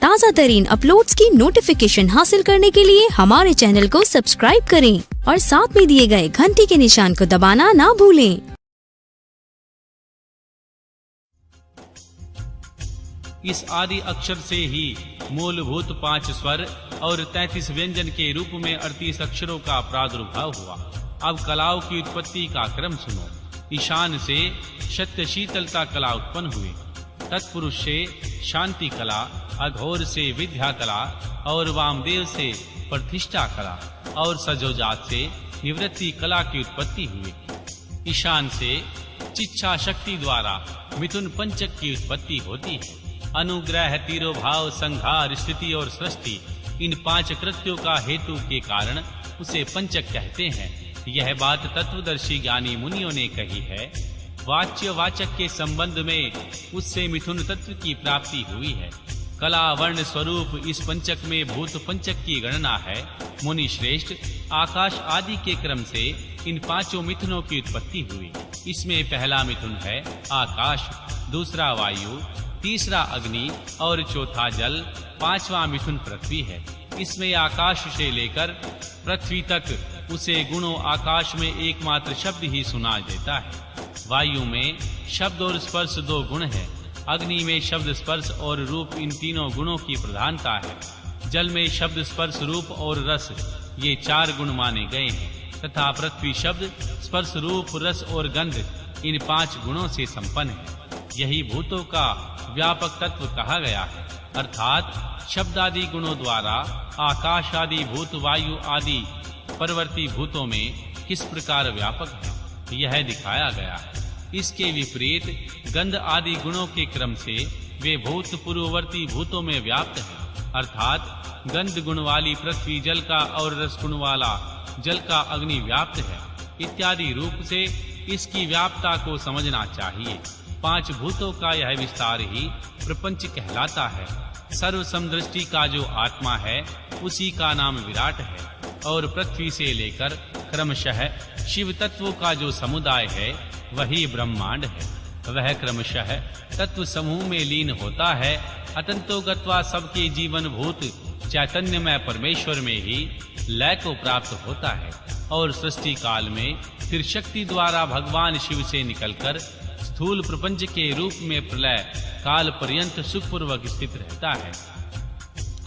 ताज़ा तरीन अपलोड्स की नोटिफिकेशन हासिल करने के लिए हमारे चैनल को सब्सक्राइब करें और साथ में दिए गए घंटी के निशान को दबाना ना भूलें। इस आदि अक्षर से ही मूलभूत 5 स्वर और 33 व्यंजन के रूप में 38 अक्षरों का प्रादुर्भाव हुआ। अब कलाओं की उत्पत्ति का क्रम सुनो। ईशान से सत्य शीतलता कला उत्पन्न हुए, तत्पुरुष से शांति कला, अघोर से विद्या कला और वामदेव से प्रतिष्ठा कला और सजोजात से निवृत्ति कला की उत्पत्ति हुई। ईशान से चिच्छा शक्ति द्वारा मिथुन पंचक की उत्पत्ति होती है। अनुग्रह, तिरोभाव, संहार, स्थिति और सृष्टि, इन 5 कृत्यों का हेतु के कारण उसे पंचक कहते हैं। यह बात तत्वदर्शी ज्ञानी मुनियों ने कही है। वाच्य वाचक के संबंध में उससे मिथुन तत्व की प्राप्ति हुई है। कला, वर्ण, स्वरूप, इस पंचक में भूत पंचक की गणना है। मुनि श्रेष्ठ, आकाश आदि के क्रम से इन 5 मिथुनों की उत्पत्ति हुई। इसमें पहला मिथुन है आकाश, दूसरा वायु, तीसरा अग्नि और चौथा जल, 5वां मिथुन पृथ्वी है। इसमें आकाश से लेकर पृथ्वी तक उसे गुणों आकाश में एकमात्र शब्द ही सुना देता है। वायु में शब्द और स्पर्श 2 गुण हैं। अग्नि में शब्द, स्पर्श और रूप, इन तीनों गुणों की प्रधानता है। जल में शब्द, स्पर्श, रूप और रस, ये 4 गुण माने गए हैं तथा पृथ्वी शब्द, स्पर्श, रूप, रस और गंध, इन 5 गुणों से संपन्न है। यही भूतों का व्यापक तत्व कहा गया है। अर्थात शब्द आदि गुणों द्वारा आकाश आदि भूत, वायु आदि परवर्ती भूतों में किस प्रकार व्यापक है, यह दिखाया गया है। इसके विपरीत गंध आदि गुणों के क्रम से वे भूत पूर्ववर्ती भूतों में व्याप्त हैं। अर्थात गंध गुण वाली पृथ्वी जल का और रस गुण वाला जल का अग्नि व्याप्त है इत्यादि रूप से इसकी व्याप्तता को समझना चाहिए। 5 भूतों का यह विस्तार ही प्रपंच कहलाता है। सर्व समदृष्टि का जो आत्मा है उसी का नाम विराट है और पृथ्वी से लेकर क्रमशः शिव तत्वों का जो समुदाय है वही ब्रह्मांड है। वह क्रमशः तत्व समूह में लीन होता है। अतंतो गत्वा सबके जीवन भूत चैतन्यमय परमेश्वर में ही लय को प्राप्त होता है और सृष्टि काल में फिर शक्ति द्वारा भगवान शिव से निकलकर स्थूल प्रपंच के रूप में प्रलय काल पर्यंत सुखपूर्वक स्थित रहता है।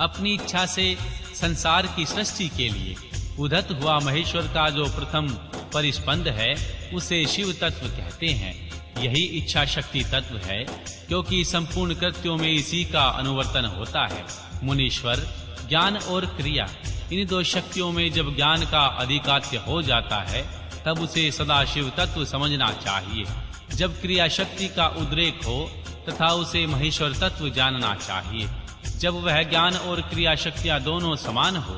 अपनी इच्छा से संसार की सृष्टि के लिए उद्धत हुआ महेश्वर का जो प्रथम परिस्पंद है उसे शिव तत्व कहते हैं। यही इच्छा शक्ति तत्व है, क्योंकि संपूर्ण कृत्यों में इसी का अनुवर्तन होता है। मुनीश्वर, ज्ञान और क्रिया, इन 2 शक्तियों में जब ज्ञान का अधिकात्य हो जाता है तब उसे सदा शिव तत्व समझना चाहिए। जब क्रिया शक्ति का उद्रेक हो तथा उसे महेश्वर तत्व जानना चाहिए। जब वह ज्ञान और क्रिया शक्तियां दोनों समान हो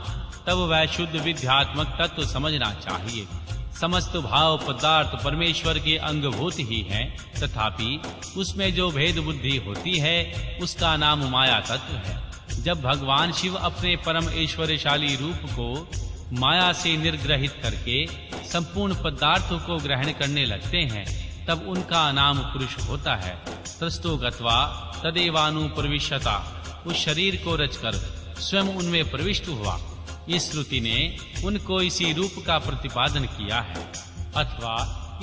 तब वह शुद्ध विद्यात्मक तत्व समझना चाहिए। समस्त भाव पदार्थ परमेश्वर के अंगभूत ही हैं, तथापि उसमें जो भेद बुद्धि होती है उसका नाम माया तत्व है। जब भगवान शिव अपने परम ऐश्वर्यशाली रूप को माया से निर्ग्रहित करके संपूर्ण पदार्थों को ग्रहण करने लगते हैं तब उनका नाम पुरुष होता है। त्रस्तो गत्वा तदेवानुप्रविशता, उस शरीर को रचकर स्वयं उनमें प्रविष्ट हुआ। इस श्रुति ने उनको इसी रूप का प्रतिपादन किया है अथवा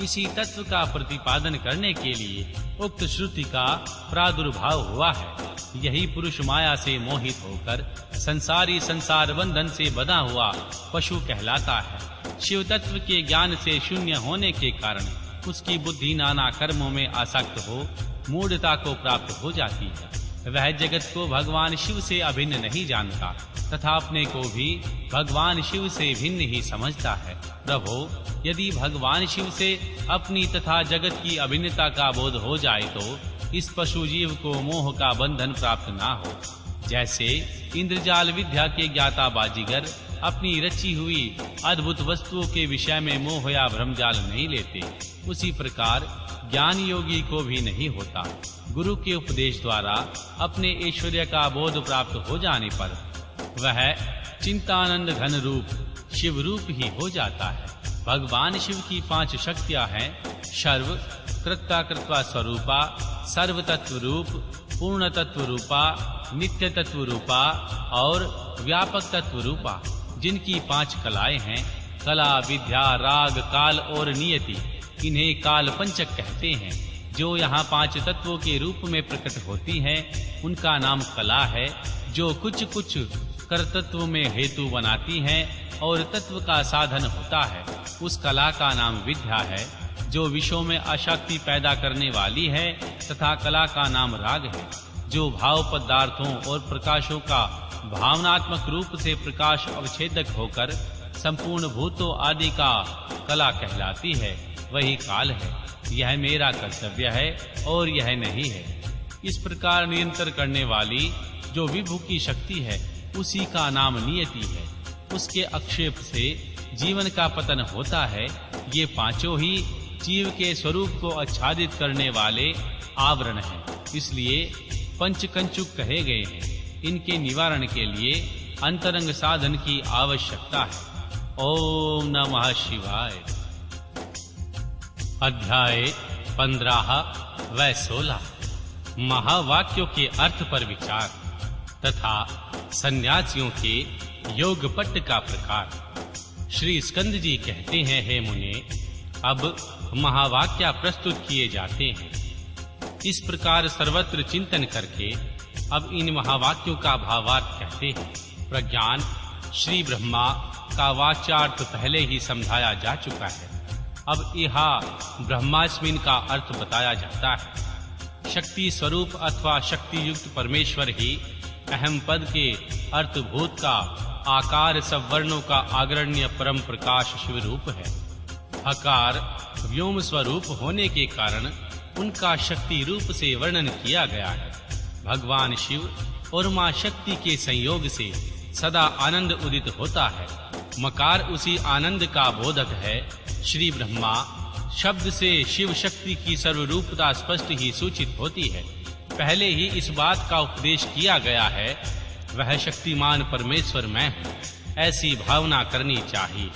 इसी तत्व का प्रतिपादन करने के लिए उक्त श्रुति का प्रादुर्भाव हुआ है। यही पुरुष माया से मोहित होकर संसारी संसार बंधन से बंधा हुआ पशु कहलाता है। शिव तत्व के ज्ञान से शून्य होने के कारण उसकी बुद्धि नाना कर्मों में आसक्त हो मूढ़ता को प्राप्त हो जाती है। वह जगत को भगवान शिव से अभिन्न नहीं जानता तथा अपने को भी भगवान शिव से भिन्न ही समझता है। प्रभो, यदि भगवान शिव से अपनी तथा जगत की अभिन्नता का बोध हो जाए तो इस पशु जीव को मोह का बंधन प्राप्त ना हो। जैसे इंद्रजाल विद्या के ज्ञाता बाजीगर अपनी रची हुई अद्भुत वस्तुओं के विषय में मोह या भ्रमजाल नहीं लेते, उसी प्रकार ज्ञान योगी को भी नहीं होता। गुरु के उपदेश द्वारा अपने ऐश्वर्य का बोध प्राप्त हो जाने पर वह चिंतानंद घन रूप शिव रूप ही हो जाता है। भगवान शिव की 5 शक्तियां हैं: सर्व, कृत्वा कृत्वा स्वरूपा, सर्व तत्व रूप, पूर्ण तत्व रूपा, नित्य तत्व रूपा और व्यापक तत्व रूपा, जिनकी 5 कलाएं हैं, कला, विद्या, राग, काल और नियति, इन्हें काल पंचक कहते हैं। जो यहाँ 5 तत्वों के रूप में प्रकट होती हैं, उनका नाम कला है। जो कुछ कुछ कर्तृत्व में हेतु बनाती हैं और तत्व का साधन होता है, उस कला का नाम विद्या है। जो विषयों में आसक्ति पैदा करने वाली है, तथा कला का नाम राग है। जो भाव पदार्थों और प्रकाशों का भावनात्मक रूप से प्रकाश अवच्छेदक होकर संपूर्ण भूतों आदि का कला कहलाती है, वही काल है। यह मेरा कर्तव्य है और यह नहीं है। इस प्रकार नियंत्रण करने वाली जो विभु की शक्ति है, उसी का नाम नियति है। उसके आक्षेप से जीवन का पतन होता है। ये 5 ही जीव के स्वरूप को आच्छादित करने वाले आवरण हैं, इसलिए पंचकंचुक कहे गए हैं। इनके निवारण के लिए अंतरंग साधन की आवश्यकता है। ओम नमः शिवाय। अध्याय 15 व 16 महावाक्यों के अर्थ पर विचार तथा सन्यासियों के योग पट्ट का प्रकार। श्री स्कंद जी कहते हैं, हे मुने, अब महावाक्य प्रस्तुत किए जाते हैं। इस प्रकार सर्वत्र चिंतन करके अब इन महावाक्यों का भावार्थ कहते हैं। प्रज्ञान श्री ब्रह्मा का वाच्यार्थ पहले ही समझाया जा चुका है। अब यहाँ ब्रह्मास्मिन का अर्थ बताया जाता है। शक्ति स्वरूप अथवा शक्ति युक्त परमेश्वर ही अहम पद के अर्थभूत का आकार सब वर्णों का अग्रण्य परम प्रकाश शिव रूप है। हकार व्योम स्वरूप होने के कारण उनका शक्ति रूप से वर्णन किया गया है। भगवान शिव और मां शक्ति के संयोग से सदा आनंद उदित होता है। मकार उसी आनंद का बोधक है। श्री ब्रह्मा शब्द से शिव शक्ति की सर्वरूपता स्पष्ट ही सूचित होती है। पहले ही इस बात का उपदेश किया गया है, वह शक्तिमान परमेश्वर मैं हूँ, ऐसी भावना करनी चाहिए।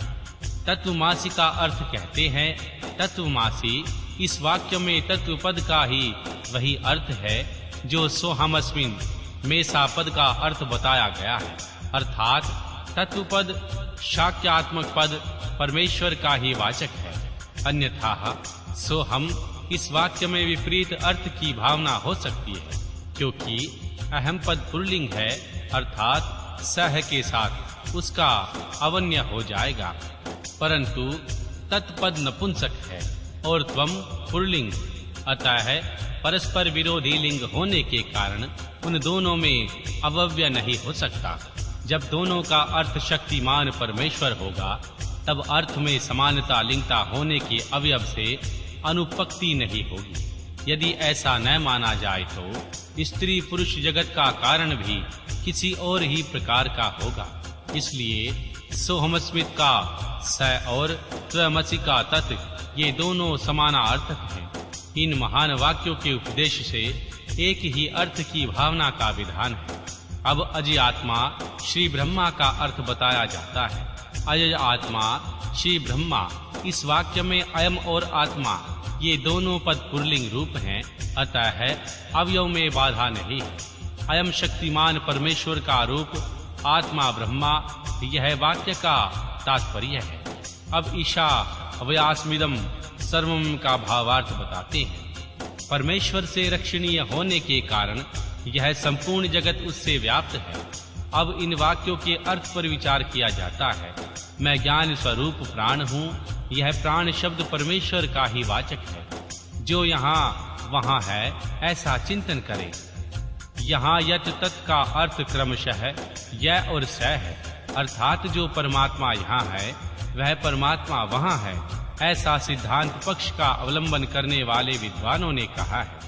तत्वमासी का अर्थ कहते हैं। तत्वमासी इस वाक्य में तत्व पद का ही वही अर्थ है जो सोहमस्मिन में सा पद का अर्थ बताया गया है। अर्थात तत्व पद शाक्यात्मक पद परमेश्वर का ही वाचक है। अन्यथा सोहम इस वाक्य में विपरीत अर्थ की भावना हो सकती है, क्योंकि अहम पद पुल्लिंग है, अर्थात सह के साथ उसका अवन्य हो जाएगा। परंतु तत्पद नपुंसक है और त्वम पुल्लिंग, अतः परस्पर विरोधी लिंग होने के कारण उन दोनों में अवव्य नहीं हो सकता। जब दोनों का अर्थ शक्तिमान परमेश्वर होगा, तब अर्थ में समानता लिंगता होने के अवयव से अनुपक्ति नहीं होगी। यदि ऐसा न माना जाए तो स्त्री पुरुष जगत का कारण भी किसी और ही प्रकार का होगा। इसलिए सोहमस्मित का स और त्वमसि का तत्, ये दोनों समानार्थक हैं। इन महान वाक्यों के उपदेश से एक ही अर्थ की भावना का विधान है। अब अजय आत्मा श्री ब्रह्मा का अर्थ बताया जाता है। अजय आत्मा श्री ब्रह्मा, इस वाक्य में अयम और आत्मा ये दोनों पद पुल्लिंग रूप हैं, अतः अवयव में बाधा नहीं है। अयम शक्तिमान परमेश्वर का रूप, आत्मा ब्रह्मा, यह वाक्य का तात्पर्य है। अब ईशा व्यासमिदम सर्वम का भावार्थ बताते हैं। परमेश्वर से रक्षणीय होने के कारण यह संपूर्ण जगत उससे व्याप्त है। अब इन वाक्यों के अर्थ पर विचार किया जाता है। मैं ज्ञान स्वरूप प्राण हूँ, यह प्राण शब्द परमेश्वर का ही वाचक है। जो यहाँ वहाँ है, ऐसा चिंतन करे। यहाँ यत तत् का अर्थ क्रमशः यह और स है, अर्थात जो परमात्मा यहाँ है वह परमात्मा वहाँ है, ऐसा सिद्धांत पक्ष का अवलंबन करने वाले विद्वानों ने कहा है।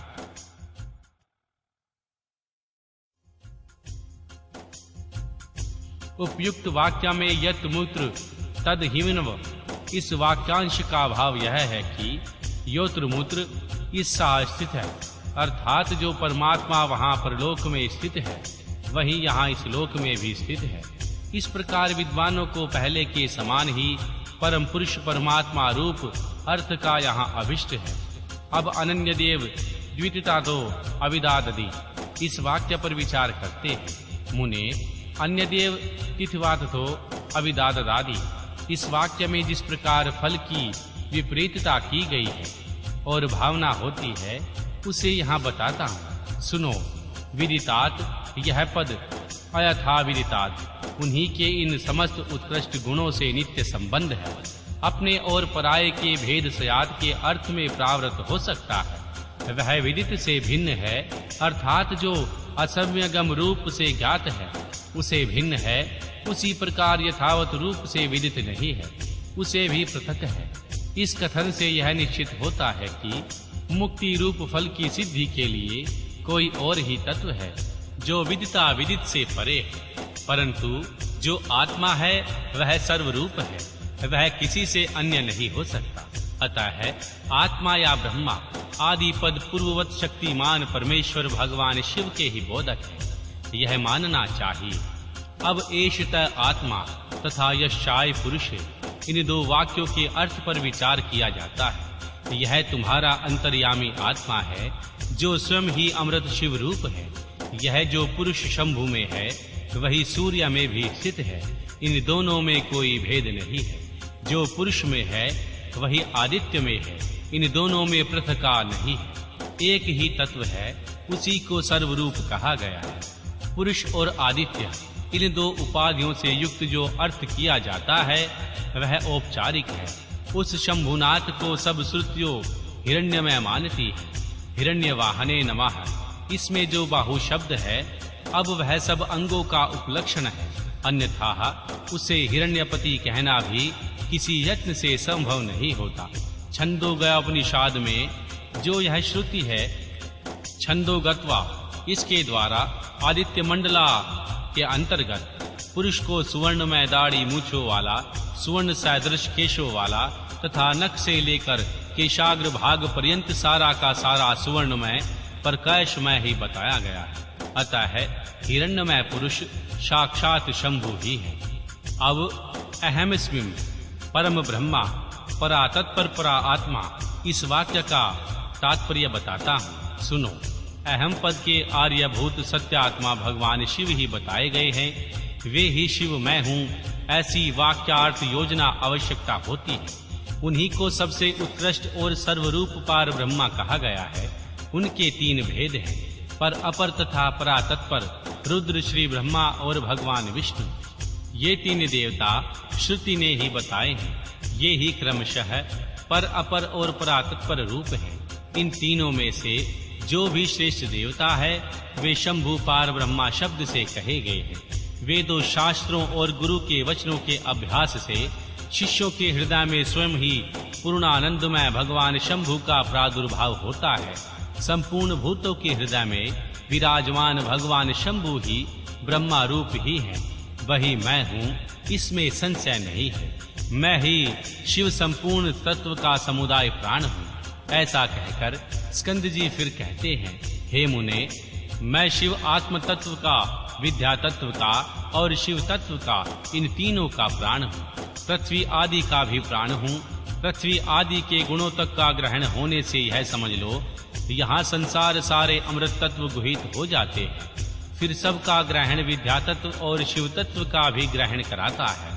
उपयुक्त वाक्य में यत मूत्र तद हिमनव, इस वाक्यांश का भाव यह है कि योत्र मूत्र इससा स्थित है, अर्थात जो परमात्मा वहाँ परलोक में स्थित है, वही यहाँ इस लोक में भी स्थित है। इस प्रकार विद्वानों को पहले के समान ही परम पुरुष परमात्मा रूप अर्थ का यहाँ अभिष्ट है। अब अनन्य देव द्वितीयता दो अविदादि, इस वाक्य पर विचार करते हैं। मुने अन्य देव तिथवातथो अविदाददादि, इस वाक्य में जिस प्रकार फल की विपरीतता की गई है और भावना होती है उसे यहाँ बताता हूँ। सुनो। विदितात, यह पद अयथा विदितात, उन्हीं के इन समस्त उत्कृष्ट गुणों से नित्य संबंध है। अपने और पराये के भेद सयाद के अर्थ में प्रावृत हो सकता है। वह विदित से भिन्न है, अर्थात जो असम्यगम रूप से ज्ञात है उसे भिन्न है, उसी प्रकार यथावत रूप से विदित नहीं है, उसे भी पृथक है। इस कथन से यह निश्चित होता है कि मुक्ति रूप फल की सिद्धि के लिए कोई और ही तत्व है जो विदिता विदित से परे है, परंतु जो आत्मा है वह सर्वरूप है, वह किसी से अन्य नहीं हो सकता। अतः है आत्मा या ब्रह्मा आदि पद पूर्ववत शक्तिमान परमेश्वर भगवान शिव के ही बोधक है, यह मानना चाहिए। अब एषत आत्मा तथा यशाय पुरुष, इन दो वाक्यों के अर्थ पर विचार किया जाता है। यह तुम्हारा अंतर्यामी आत्मा है जो स्वयं ही अमृत शिव रूप है। यह जो पुरुष शंभु में है वही सूर्य में भी स्थित है, इन दोनों में कोई भेद नहीं है। जो पुरुष में है वही आदित्य में है, इन दोनों में पृथका नहीं है, एक ही तत्व है, उसी को सर्वरूप कहा गया है। पुरुष और आदित्य, इन दो उपाधियों से युक्त जो अर्थ किया जाता है वह औपचारिक है। उस शंभुनाथ को सब श्रुतियों हिरण्यमय मानती है। हिरण्यवाहने नमः, इसमें जो बाहु शब्द है अब वह सब अंगों का उपलक्षण है, अन्यथा उसे हिरण्यपति कहना भी किसी यत्न से संभव नहीं होता। छंदोगयोपनिषद में जो यह श्रुति है छंदोगत्वा, इसके द्वारा आदित्य मंडला के अंतर्गत पुरुष को सुवर्णमय दाढ़ी मूछों वाला, सुवर्ण सदृश केशों वाला तथा नख से लेकर केशाग्र भाग पर्यंत सारा का सारा सुवर्णमय प्रकाशमय ही बताया गया है। अतः है हिरण्यमय पुरुष साक्षात शंभु ही है। अब अहमस्मिन् परम ब्रह्मा परा तत्पर परा आत्मा, इस वाक्य का तात्पर्य बताता हूँ। सुनो। अहम पद के आर्यभूत सत्यात्मा भगवान शिव ही बताए गए हैं। वे ही शिव मैं हूँ, ऐसी वाक्यार्थ योजना आवश्यकता होती है। उन्हीं को सबसे उत्कृष्ट और सर्वरूप पार ब्रह्मा कहा गया है। उनके तीन भेद हैं, पर अपर तथा परा तत्पर, रुद्र, श्री ब्रह्मा और भगवान विष्णु। ये तीन देवता श्रुति ने ही बताए हैं। ये ही क्रमशः पर अपर और परा तत्पर रूप हैं। इन तीनों में से जो भी श्रेष्ठ देवता है वे शंभु पार ब्रह्मा शब्द से कहे गए हैं। वेदों, शास्त्रों और गुरु के वचनों के अभ्यास से शिष्यों के हृदय में स्वयं ही पूर्णानंदमय भगवान शंभु का प्रादुर्भाव होता है। संपूर्ण भूतों के हृदय में विराजमान भगवान शंभु ही ब्रह्मा रूप ही है। वही मैं हूँ, इसमें संशय नहीं है। मैं ही शिव संपूर्ण तत्व का समुदाय प्राण हूँ। ऐसा कहकर स्कंद जी फिर कहते हैं, हे मुने, मैं शिव आत्म तत्व का, विद्या तत्व का और शिव तत्व का, इन तीनों का प्राण हूँ। पृथ्वी आदि का भी प्राण हूँ। पृथ्वी आदि के गुणों तक का ग्रहण होने से यह समझ लो, यहाँ संसार सारे अमृत तत्व गुहित हो जाते हैं। फिर सबका ग्रहण विद्या तत्व और शिव तत्व का भी ग्रहण कराता है।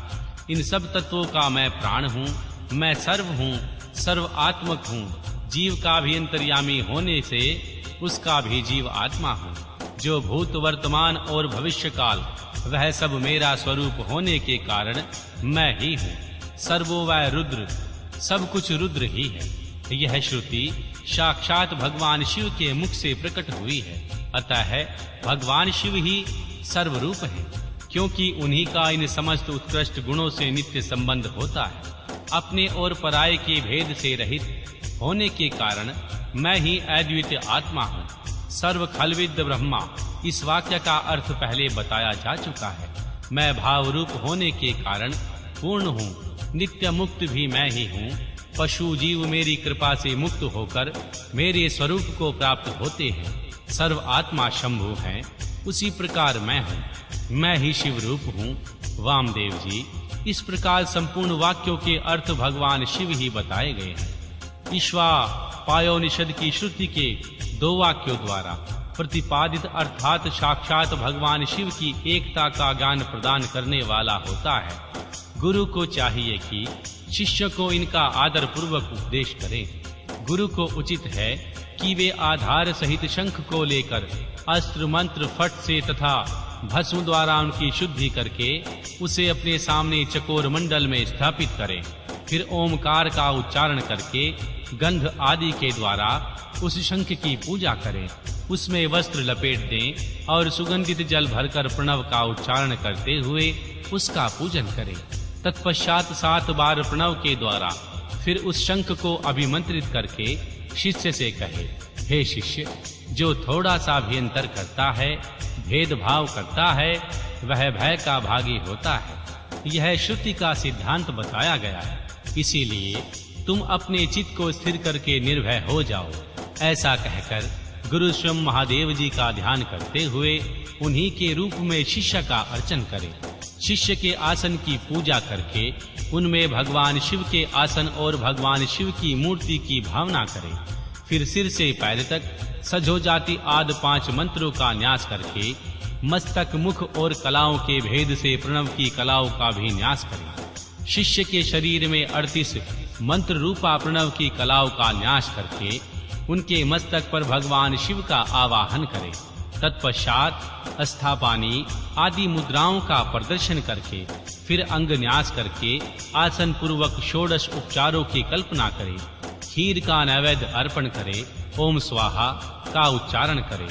इन सब तत्वों का मैं प्राण हूँ। मैं सर्व हूँ, सर्व आत्मक हूँ। जीव का भी अंतर्यामी होने से उसका भी जीव आत्मा हूँ। जो भूत, वर्तमान और भविष्य काल, वह सब मेरा स्वरूप होने के कारण मैं ही हूँ। सर्वो वै रुद्र, सब कुछ रुद्र ही है। यह श्रुति साक्षात भगवान शिव के मुख से प्रकट हुई है। अतः है भगवान शिव ही सर्वरूप है, क्योंकि उन्हीं का इन समस्त उत्कृष्ट गुणों से नित्य संबंध होता है। अपने और पराये के भेद से रहित होने के कारण मैं ही अद्वितीय आत्मा हूँ। सर्व खलविद ब्रह्मा, इस वाक्य का अर्थ पहले बताया जा चुका है। मैं भाव रूप होने के कारण पूर्ण हूँ। नित्य मुक्त भी मैं ही हूँ। पशु जीव मेरी कृपा से मुक्त होकर मेरे स्वरूप को प्राप्त होते हैं। सर्व आत्मा शंभु हैं, उसी प्रकार मैं हूँ। मैं ही शिव रूप हूँ। वामदेव जी, इस प्रकार संपूर्ण वाक्यों के अर्थ भगवान शिव ही बताए गए हैं। ईश्वा पायोनिषद की श्रुति के 2 वाक्यों द्वारा प्रतिपादित अर्थात साक्षात भगवान शिव की एकता का ज्ञान प्रदान करने वाला होता है। गुरु को चाहिए कि शिष्य को इनका आदर पूर्वक उपदेश करें। गुरु को उचित है कि वे आधार सहित शंख को लेकर अस्त्र मंत्र फट से तथा भस्म द्वारा उनकी शुद्धि करके उसे अपने सामने चकोर मंडल में स्थापित करें। फिर ओमकार का उच्चारण करके गंध आदि के द्वारा उस शंख की पूजा करें। उसमें वस्त्र लपेट दें और सुगंधित जल भरकर प्रणव का उच्चारण करते हुए उसका पूजन करें। तत्पश्चात 7 बार प्रणव के द्वारा फिर उस शंख को अभिमंत्रित करके शिष्य से कहे, हे शिष्य, जो थोड़ा सा भी अंतर करता है, भेदभाव करता है, वह भय का भागी होता है। यह श्रुति का सिद्धांत बताया गया है। इसीलिए तुम अपने चित्त को स्थिर करके निर्भय हो जाओ। ऐसा कहकर गुरु स्वयं महादेव जी का ध्यान करते हुए उन्हीं के रूप में शिष्य का अर्चन करें। शिष्य के आसन की पूजा करके उनमें भगवान शिव के आसन और भगवान शिव की मूर्ति की भावना करें। फिर सिर से पैर तक सजो जाति आदि 5 मंत्रों का न्यास करके मस्तक, मुख और कलाओं के भेद से प्रणव की कलाओं का भी न्यास करें। शिष्य के शरीर में 38 मंत्र रूपा प्रणव की कलाओं का न्यास करके उनके मस्तक पर भगवान शिव का आवाहन करें। तत्पश्चात स्थापानी आदि मुद्राओं का प्रदर्शन करके फिर अंग न्यास करके आसन पूर्वक 16 उपचारों की कल्पना करें। खीर का नैवेद्य अर्पण करे, ओम स्वाहा का उच्चारण करे,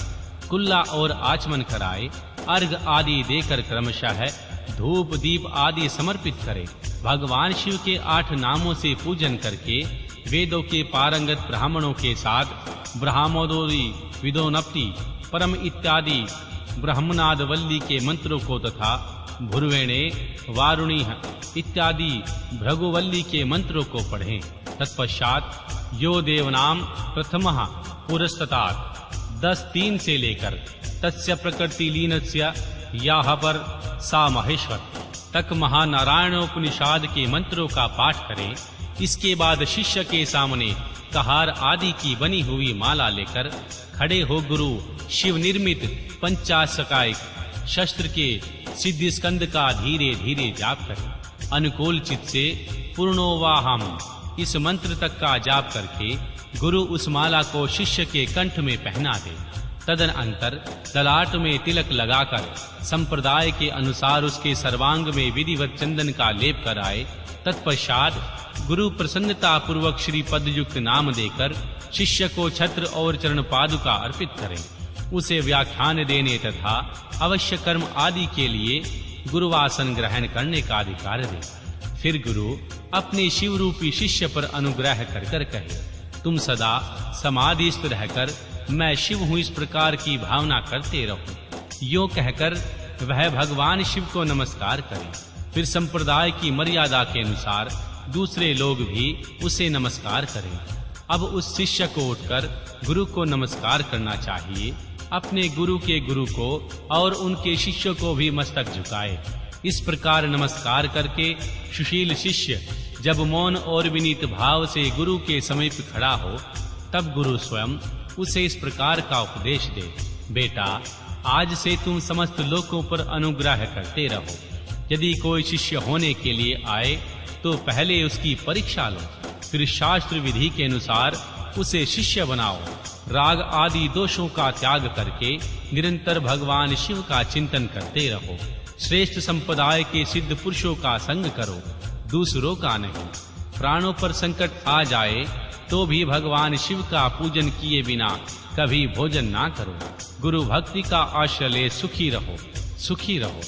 कुल्ला और आचमन कराए, अर्घ आदि देकर क्रमशः धूप दीप आदि समर्पित करे। भगवान शिव के 8 नामों से पूजन करके वेदों के पारंगत ब्राह्मणों के साथ ब्रह्मोदोरी, विदोनप्ति, परम इत्यादि ब्रह्मनाद वल्ली के मंत्रों को तथा भुर्वेणे, वारुणी इत्यादि भृगुवल्ली के मंत्रों को पढ़ें। तत्पश्चात यो देवनाम प्रथमः पुरस्ततात् 10:3 से लेकर तस्य प्रकृति लीनस्य याह पर सा महेश्वर तक महानारायणोपनिषद के मंत्रों का पाठ करें। इसके बाद शिष्य के सामने कहार आदि की बनी हुई माला लेकर खड़े हो गुरु शिव निर्मित 50 शस्त्र के सिद्धि स्कंद का धीरे धीरे जाप करें। अनुकूल चित्त से पूर्णोवाहम इस मंत्र तक का जाप करके गुरु उस माला को शिष्य के कंठ में पहना दे। तदनंतर ललाट में तिलक लगाकर संप्रदाय के अनुसार उसके सर्वांग में विधिवत चंदन का लेप कराए। तत्पश्चात गुरु प्रसन्नता पूर्वक श्री पद युक्त नाम देकर शिष्य को छत्र और चरण पादुका अर्पित करें। उसे व्याख्यान देने तथा अवश्य कर्म आदि के लिए गुरुवासन ग्रहण करने का अधिकार दे। फिर गुरु अपने शिव रूपी शिष्य पर अनुग्रह कर कहे, तुम सदा समाधिस्थ रहकर मैं शिव हूँ इस प्रकार की भावना करते रहो। यो कहकर वह भगवान शिव को नमस्कार करे। फिर संप्रदाय की मर्यादा के अनुसार दूसरे लोग भी उसे नमस्कार करें। अब उस शिष्य को उठकर गुरु को नमस्कार करना चाहिए। अपने गुरु के गुरु को और उनके शिष्य को भी मस्तक झुकाए। इस प्रकार नमस्कार करके सुशील शिष्य जब मौन और विनीत भाव से गुरु के समीप खड़ा हो, तब गुरु स्वयं उसे इस प्रकार का उपदेश दे, बेटा, आज से तुम समस्त लोकों पर अनुग्रह करते रहो। यदि कोई शिष्य होने के लिए आए तो पहले उसकी परीक्षा लो, फिर शास्त्र विधि के अनुसार उसे शिष्य बनाओ। राग आदि दोषों का त्याग करके निरंतर भगवान शिव का चिंतन करते रहो। श्रेष्ठ संप्रदाय के सिद्ध पुरुषों का संग करो, दूसरों का नहीं। प्राणों पर संकट आ जाए तो भी भगवान शिव का पूजन किए बिना कभी भोजन ना करो। गुरु भक्ति का आश्रय ले सुखी रहो, सुखी रहो।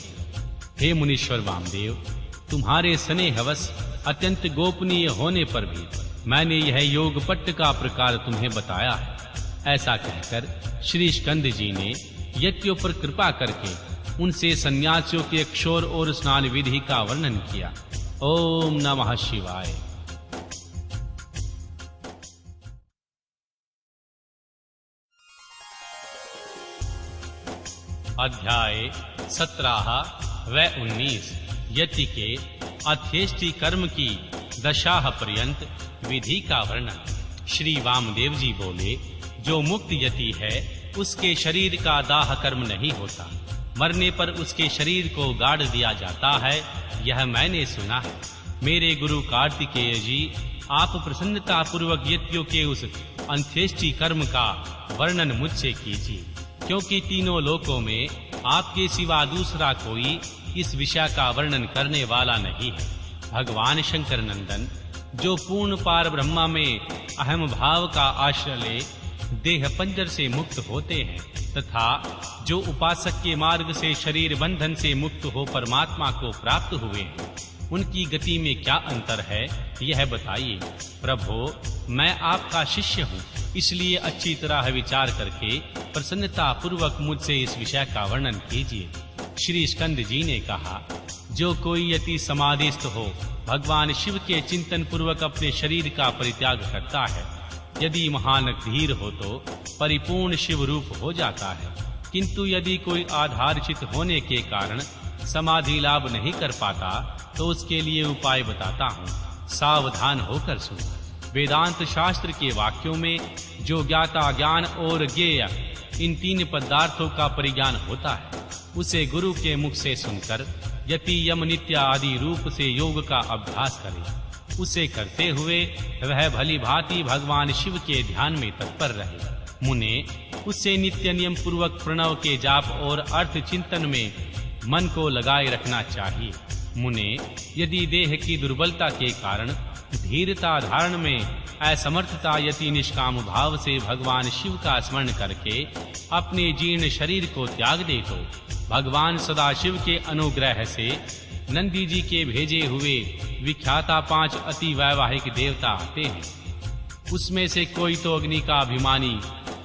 हे मुनीश्वर वामदेव, तुम्हारे स्नेहवश अत्यंत गोपनीय होने पर भी मैंने यह योग पट्ट का प्रकार तुम्हें बताया है। ऐसा कहकर श्री स्कंद जी ने यज्ञों पर कृपा करके उनसे सन्यासियों के अक्षोर और स्नान विधि का वर्णन किया। ओम नमः शिवाय। अध्याय 17 व 19 यति के अध्येष्टि कर्म की दशाह पर्यंत विधि का वर्णन। श्री वामदेव जी बोले, जो मुक्त यति है उसके शरीर का दाह कर्म नहीं होता, मरने पर उसके शरीर को गाड़ दिया जाता है, यह मैंने सुना है। मेरे गुरु कार्तिकेय जी, आप प्रसन्नता पूर्वक यतियों के उस अंत्येष्टि कर्म का वर्णन मुझसे कीजिए, क्योंकि तीनों लोकों में आपके सिवा दूसरा कोई इस विषय का वर्णन करने वाला नहीं है। भगवान शंकर नंदन, जो पूर्ण पार ब्रह्मा में अहम भाव का आश्रय ले देह पंजर से मुक्त होते हैं तथा जो उपासक के मार्ग से शरीर बंधन से मुक्त हो परमात्मा को प्राप्त हुए हैं, उनकी गति में क्या अंतर है, यह बताइए। प्रभो, मैं आपका शिष्य हूँ, इसलिए अच्छी तरह विचार करके प्रसन्नता पूर्वक मुझसे इस विषय का वर्णन कीजिए। श्री स्कंद जी ने कहा, जो कोई यति समाधिस्थ हो, भगवान शिव के चिंतन पूर्वक अपने शरीर का परित्याग करता है, यदि महान धीर हो तो परिपूर्ण शिव रूप हो जाता है। किंतु यदि कोई आधारचित होने के कारण समाधि लाभ नहीं कर पाता, तो उसके लिए उपाय बताता हूँ, सावधान होकर सुनो। वेदांत शास्त्र के वाक्यों में जो ज्ञाता ज्ञान और ज्ञेय इन तीन पदार्थों का परिज्ञान होता है, उसे गुरु के मुख से सुनकर यति यम नित्य आदि रूप से योग का अभ्यास करे। उसे करते हुए वह भली भांति भगवान शिव के ध्यान में तत्पर रहे। मुने, उससे नित्य नियम पूर्वक प्रणव के जाप और अर्थ चिंतन में मन को लगाए रखना चाहिए। मुने, यदि देह की दुर्बलता के कारण धीरता धारण में असमर्थता यति निष्काम भाव से भगवान शिव का स्मरण करके अपने जीर्ण शरीर को त्याग दे, तो भगवान सदाशिव के अनुग्रह से नंदी जी के भेजे हुए विख्याता 5 अति वैवाहिक देवता आते हैं। उसमें से कोई तो अग्नि का अभिमानी,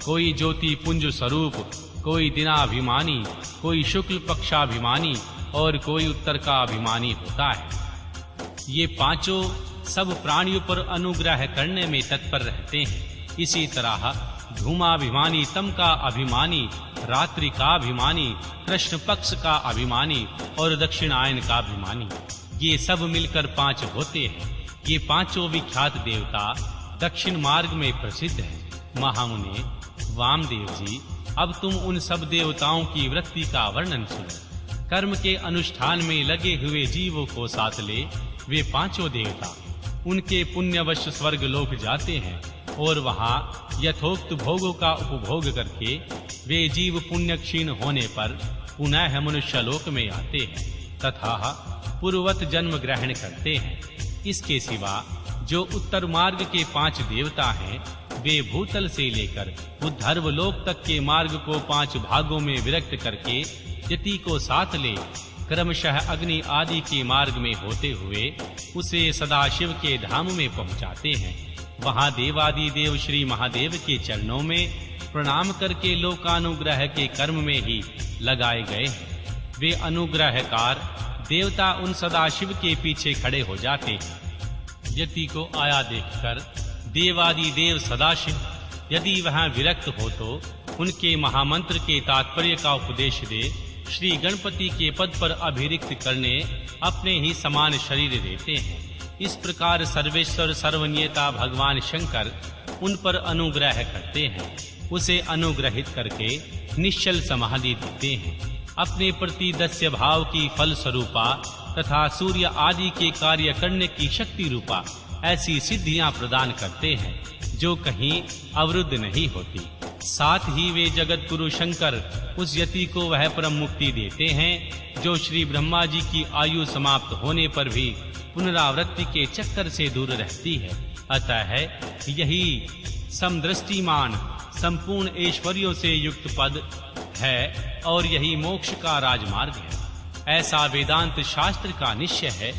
कोई ज्योति पुंज स्वरूप, कोई दिनाभिमानी, कोई शुक्ल पक्षाभिमानी और कोई उत्तर का अभिमानी होता है। ये पांचों सब प्राणियों पर अनुग्रह करने में तत्पर रहते हैं। इसी तरह धूमाभिमानी, तम का अभिमानी, रात्रि का अभिमानी, कृष्ण पक्ष का अभिमानी और दक्षिणायन का अभिमानी, ये सब मिलकर 5 होते हैं। ये पांचों विख्यात देवता दक्षिण मार्ग में प्रसिद्ध हैं। महामुने वामदेव जी, अब तुम उन सब देवताओं की वृत्ति का वर्णन सुनो। कर्म के अनुष्ठान में लगे हुए जीवों को साथ ले वे पांचों देवता उनके पुण्यवश स्वर्ग लोक जाते हैं और वहां यथोक्त भोगों का उपभोग करके वे जीव पुण्य क्षीण होने पर पुनः मनुष्य लोक में आते हैं तथा पूर्ववत जन्म ग्रहण करते हैं। इसके सिवा जो उत्तर मार्ग के 5 देवता हैं, वे भूतल से लेकर उद्धर्व लोक तक के मार्ग को 5 भागों में विरक्त करके यति को साथ ले क्रमशः अग्नि आदि के मार्ग में होते हुए उसे सदाशिव के धाम में पहुंचाते हैं। वहां देवादि देव श्री महादेव के चरणों में प्रणाम करके लोकानुग्रह के कर्म में ही लगाए गए हैं। वे अनुग्रहकार देवता उन सदाशिव के पीछे खड़े हो जाते हैं। यति को आया देखकर देवादि देव सदाशिव यदि वहां विरक्त हो तो उनके महामंत्र के तात्पर्य का उपदेश दे श्री गणपति के पद पर अभिरिक्त करने अपने ही समान शरीर देते हैं। इस प्रकार सर्वेश्वर सर्वनियता भगवान शंकर उन पर अनुग्रह करते हैं। उसे अनुग्रहित करके निश्चल समाधि देते हैं। अपने प्रति दस्य भाव की फल स्वरूपा तथा सूर्य आदि के कार्य करने की शक्ति रूपा ऐसी सिद्धियां प्रदान करते हैं जो कहीं अवरुद्ध नहीं होती। साथ ही वे जगत गुरु शंकर उस यति को वह परम मुक्ति देते हैं जो श्री ब्रह्मा जी की आयु समाप्त होने पर भी पुनरावृत्ति के चक्कर से दूर रहती है। अतः यही समदृष्टिमान संपूर्ण ऐश्वर्यों से युक्त पद है और यही मोक्ष का राजमार्ग है। ऐसा वेदांत शास्त्र का निश्चय है।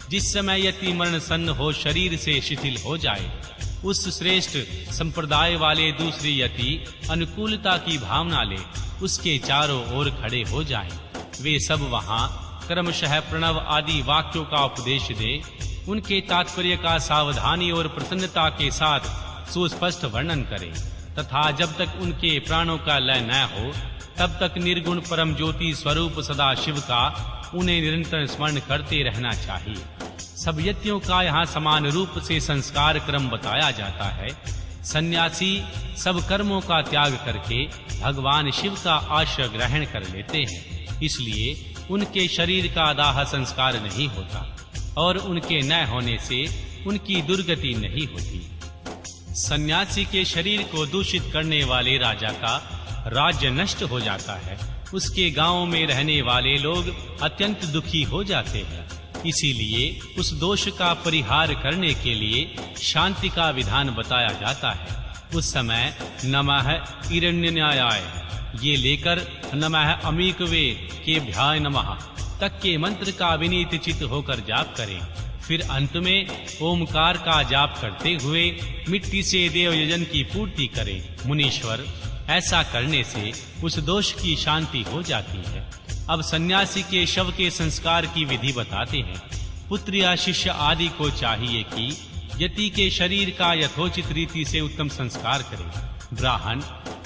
जिस समय यति मरण सन्न हो शरीर से शिथिल हो जाए, उस श्रेष्ठ संप्रदाय वाले दूसरी यति अनुकूलता की भावना ले उसके चारों ओर खड़े हो जाएं। वे सब वहां क्रमशः प्रणव आदि वाक्यों का उपदेश दे उनके तात्पर्य का सावधानी और प्रसन्नता के साथ सुस्पष्ट वर्णन करें तथा जब तक उनके प्राणों का लय न हो तब तक निर्गुण परम ज्योति स्वरूप सदा शिव का उन्हें निरंतर स्मरण करते रहना चाहिए। सब यतियों का यहाँ समान रूप से संस्कार क्रम बताया जाता है। सन्यासी सब कर्मों का त्याग करके भगवान शिव का आश्रय ग्रहण कर लेते हैं, इसलिए उनके शरीर का दाह संस्कार नहीं होता और उनके न होने से उनकी दुर्गति नहीं होती। सन्यासी के शरीर को दूषित करने वाले राजा का राज्य नष्ट हो जाता है, उसके गांवों में रहने वाले लोग अत्यंत दुखी हो जाते हैं। इसीलिए उस दोष का परिहार करने के लिए शांति का विधान बताया जाता है। उस समय नमः हिरण्यन्याय ये लेकर नमः अमीकवे के भ्याय नमः तक के मंत्र का विनीत चित्त होकर जाप करें। फिर अंत में ओमकार का जाप करते हुए मिट्टी से देव यजन की पूर्ति करें। मुनीश्वर, ऐसा करने से उस दोष की शांति हो जाती है। अब सन्यासी के शव के संस्कार की विधि बताते हैं। पुत्र या शिष्य आदि को चाहिए कि यति के शरीर का यथोचित रीति से उत्तम संस्कार करे। ब्राह्मण,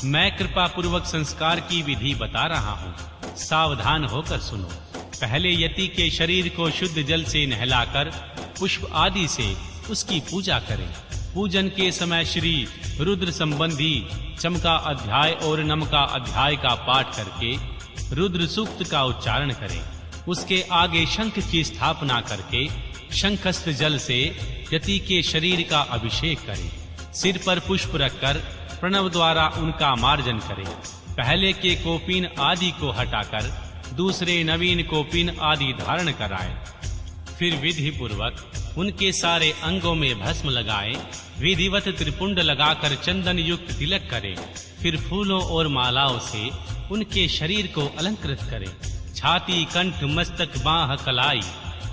मैं कृपा पूर्वक संस्कार की विधि बता रहा हूँ, सावधान होकर सुनो। पहले यति के शरीर को शुद्ध जल से नहलाकर पुष्प आदि से उसकी पूजा करें। पूजन के समय श्री रुद्र संबंधी चम का अध्याय और नम का अध्याय का पाठ करके रुद्र सूक्त का उच्चारण करें। उसके आगे शंख की स्थापना करके शंखस्थ जल से यति के शरीर का अभिषेक करें। सिर पर पुष्प रखकर प्रणव द्वारा उनका मार्जन करें। पहले के कोपिन आदि को हटाकर दूसरे नवीन कोपिन आदि धारण कराएं। फिर विधि पूर्वक उनके सारे अंगों में भस्म लगाएं। विधिवत त्रिपुंड लगाकर चंदन युक्त तिलक करें। फिर फूलों और मालाओं से उनके शरीर को अलंकृत करें। छाती, कंठ, मस्तक, बाह, कलाई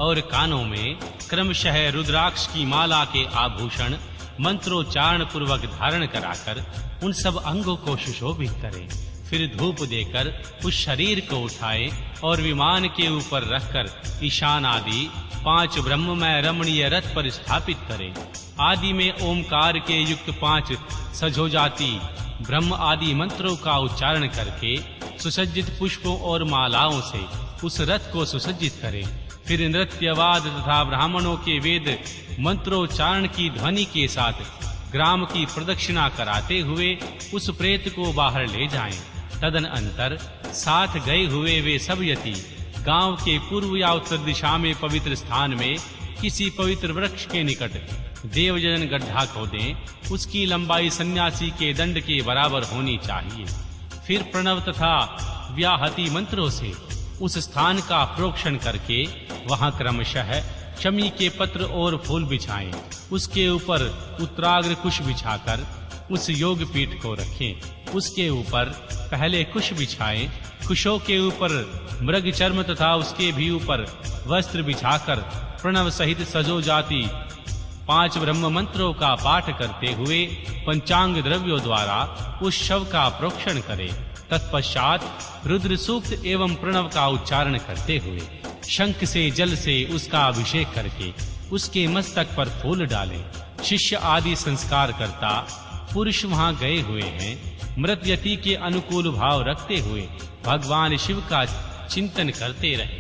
और कानों में क्रमशः रुद्राक्ष की माला के आभूषण मंत्रोच्चारण पूर्वक धारण कराकर उन सब अंगों को सुशोभित करें। फिर धूप देकर उस शरीर को उठाएं और विमान के ऊपर रखकर ईशान आदि 5 ब्रह्ममय रमणीय रथ पर स्थापित करें। आदि में ओमकार के युक्त 5 सजोजाति ब्रह्म आदि मंत्रों का उच्चारण करके सुसज्जित पुष्पों और मालाओं से उस रथ को सुसज्जित करें। फिर नृत्यवाद तथा ब्राह्मणों के वेद मंत्रोच्चारण की ध्वनि के साथ ग्राम की प्रदक्षिणा कराते हुए उस प्रेत को बाहर ले जाएं। तदनंतर साथ गए हुए वे सब यति गांव के पूर्व या उत्तर दिशा में पवित्र स्थान में किसी पवित्र वृक्ष के निकट देवजन गड्ढा खोदें। उसकी लंबाई सन्यासी के दंड के बराबर होनी चाहिए। फिर प्रणव तथा व्याहति मंत्रों से उस स्थान का प्रोक्षण करके वहां क्रमशः शमी के पत्र और फूल बिछाएं। उसके ऊपर उत्तराग्र कुश बिछाकर उस योग पीठ को रखें। उसके ऊपर पहले कुश बिछाएं। कुशों के ऊपर मृग चर्म तथा उसके भी ऊपर वस्त्र बिछाकर प्रणव सहित सजो जाति 5 ब्रह्म मंत्रों का पाठ करते हुए पंचांग द्रव्यों द्वारा उस शव का प्रोक्षण करें। तत्पश्चात रुद्र सूक्त एवं प्रणव का उच्चारण करते हुए शंख से जल से उसका अभिषेक करके उसके मस्तक पर फूल डालें। शिष्य आदि संस्कार करता पुरुष वहां गए हुए हैं। मृत यति के अनुकूल भाव रखते हुए भगवान शिव का चिंतन करते रहे।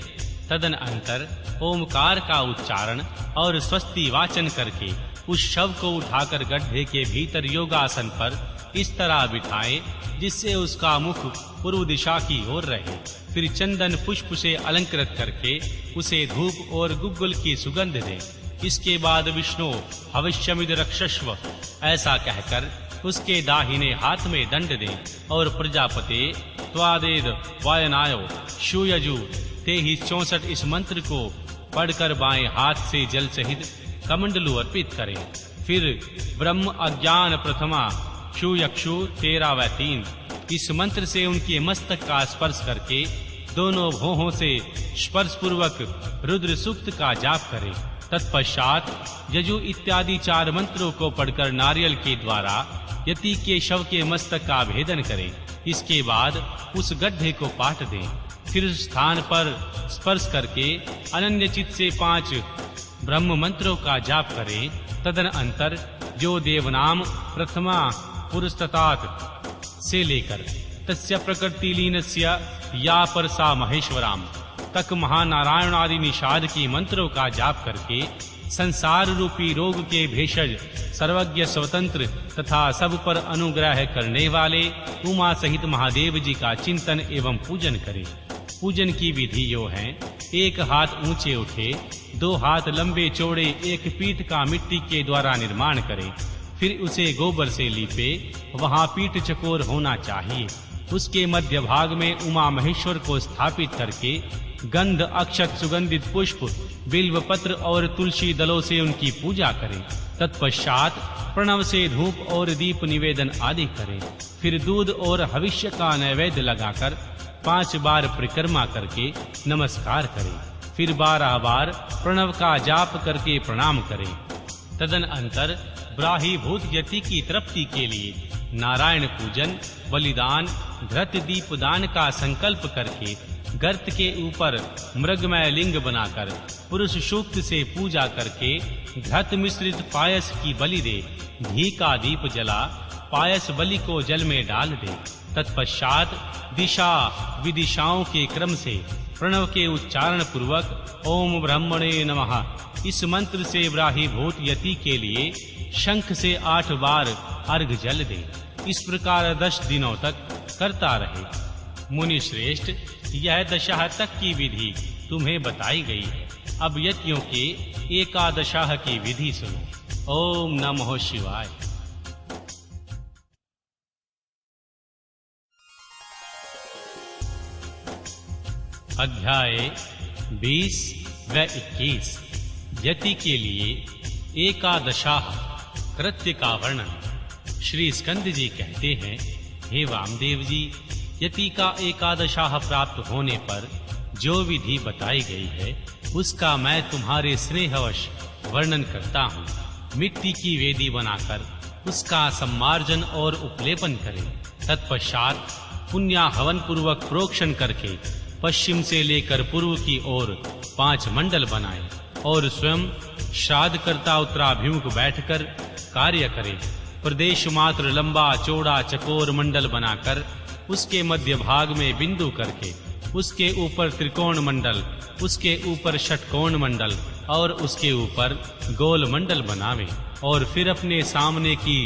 तदनंतर ओमकार का उच्चारण और स्वस्ति वाचन करके उस शव को उठाकर गड्ढे के भीतर योगासन पर इस तरह बिठाएं जिससे उसका मुख पूर्व दिशा की ओर रहे। फिर चंदन पुष्प से अलंकृत करके उसे धूप और गुग्गुल की सुगंध दें। इसके बाद विष्णु हविष्यमिद रक्षस्व ऐसा कहकर उसके दाहिने हाथ में दंड दें और प्रजापते त्वादेद वायनायो शूयजु ते ही 64 इस मंत्र को पढ़कर बाएं हाथ से जल सहित कमंडलू अर्पित करें। फिर ब्रह्म अज्ञान प्रथमा शूयक्षु 13 व 3 इस मंत्र से उनके मस्तक का स्पर्श करके दोनों भौहों से स्पर्श पूर्वक रुद्र सूक्त का जाप करें। तत्पश्चात यजु इत्यादि 4 मंत्रों को पढ़कर नारियल के द्वारा यति के शव के मस्तक का भेदन करें। इसके बाद उस गड्ढे को पाट दें। फिर उस स्थान पर स्पर्श करके अनन्य चित्त से 5 ब्रह्म मंत्रों का जाप करें। तदनंतर जो देवनाम प्रथमा पुरस्ततात से लेकर तस्य प्रकृति लीनस्य या परसा महेश्वराम तक महानारायण आदि निषाद के मंत्रों का जाप करके संसार रूपी रोग के भेषज सर्वज्ञ स्वतंत्र तथा सब पर अनुग्रह करने वाले उमा सहित महादेव जी का चिंतन एवं पूजन करें। पूजन की विधि यो है, एक हाथ ऊंचे उठे, 2 हाथ लंबे चौड़े एक पीठ का मिट्टी के द्वारा निर्माण करें, फिर उसे गोबर से लीपे, वहां पीठ चकोर होना चाहिए। उसके मध्य भाग में उमा महेश्वर को स्थापित करके गंध अक्षत सुगंधित पुष्प बिल्व पत्र और तुलसी दलों से उनकी पूजा करें। तत्पश्चात प्रणव से धूप और दीप निवेदन आदि करें। फिर दूध और हविष्य का नैवेद्य लगाकर 5 बार परिक्रमा करके नमस्कार करें। फिर 12 बार प्रणव का जाप करके प्रणाम करें। तदनंतर ब्राहीभूत यति की तृप्ति के लिए नारायण पूजन, बलिदान, घृत दीप दान का संकल्प करके गर्त के ऊपर मृगमय लिंग बनाकर पुरुष सूक्त से पूजा करके घृत मिश्रित पायस की बलि दे। घी का दीप जला पायस बलि को जल में डाल दे। तत्पश्चात दिशा विदिशाओं के क्रम से प्रणव के उच्चारण पूर्वक ओम ब्रह्मणे नमः इस मंत्र से ब्राहीभूत यति के लिए शंख से 8 बार अर्घ जल दे। इस प्रकार 10 दिनों तक करता रहे। मुनि श्रेष्ठ, यह दशा तक की विधि तुम्हें बताई गई है। अब यतियों के एकादशाह की विधि सुनो। ओम नमः शिवाय। अध्याय 20 व 21 यति के लिए एकादशाह कृत्य का वर्णन। श्री स्कंद जी कहते हैं, हे वामदेव जी, यति का एकादशाह प्राप्त होने पर जो विधि बताई गई है उसका मैं तुम्हारे स्नेहवश वर्णन करता हूँ। मिट्टी की वेदी बनाकर उसका सम्मार्जन और उपलेपन करें। तत्पश्चात पुण्य हवन पूर्वक प्रोक्षण करके पश्चिम से लेकर पूर्व की ओर 5 मंडल बनाएं और स्वयं श्राद्ध करता उत्तराभिमुख बैठकर कार्य करें। प्रदेश मात्र लंबा चौड़ा चकोर मंडल बनाकर उसके मध्य भाग में बिंदु करके उसके ऊपर त्रिकोण मंडल, उसके ऊपर षटकोण मंडल और उसके ऊपर गोल मंडल बनावे और फिर अपने सामने की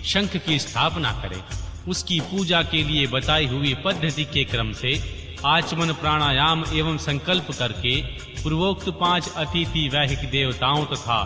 शंख की स्थापना करें। उसकी पूजा के लिए बताई हुई पद्धति के क्रम से आचमन प्राणायाम एवं संकल्प करके पूर्वोक्त 5 अतिथि वैहिक देवताओं तथा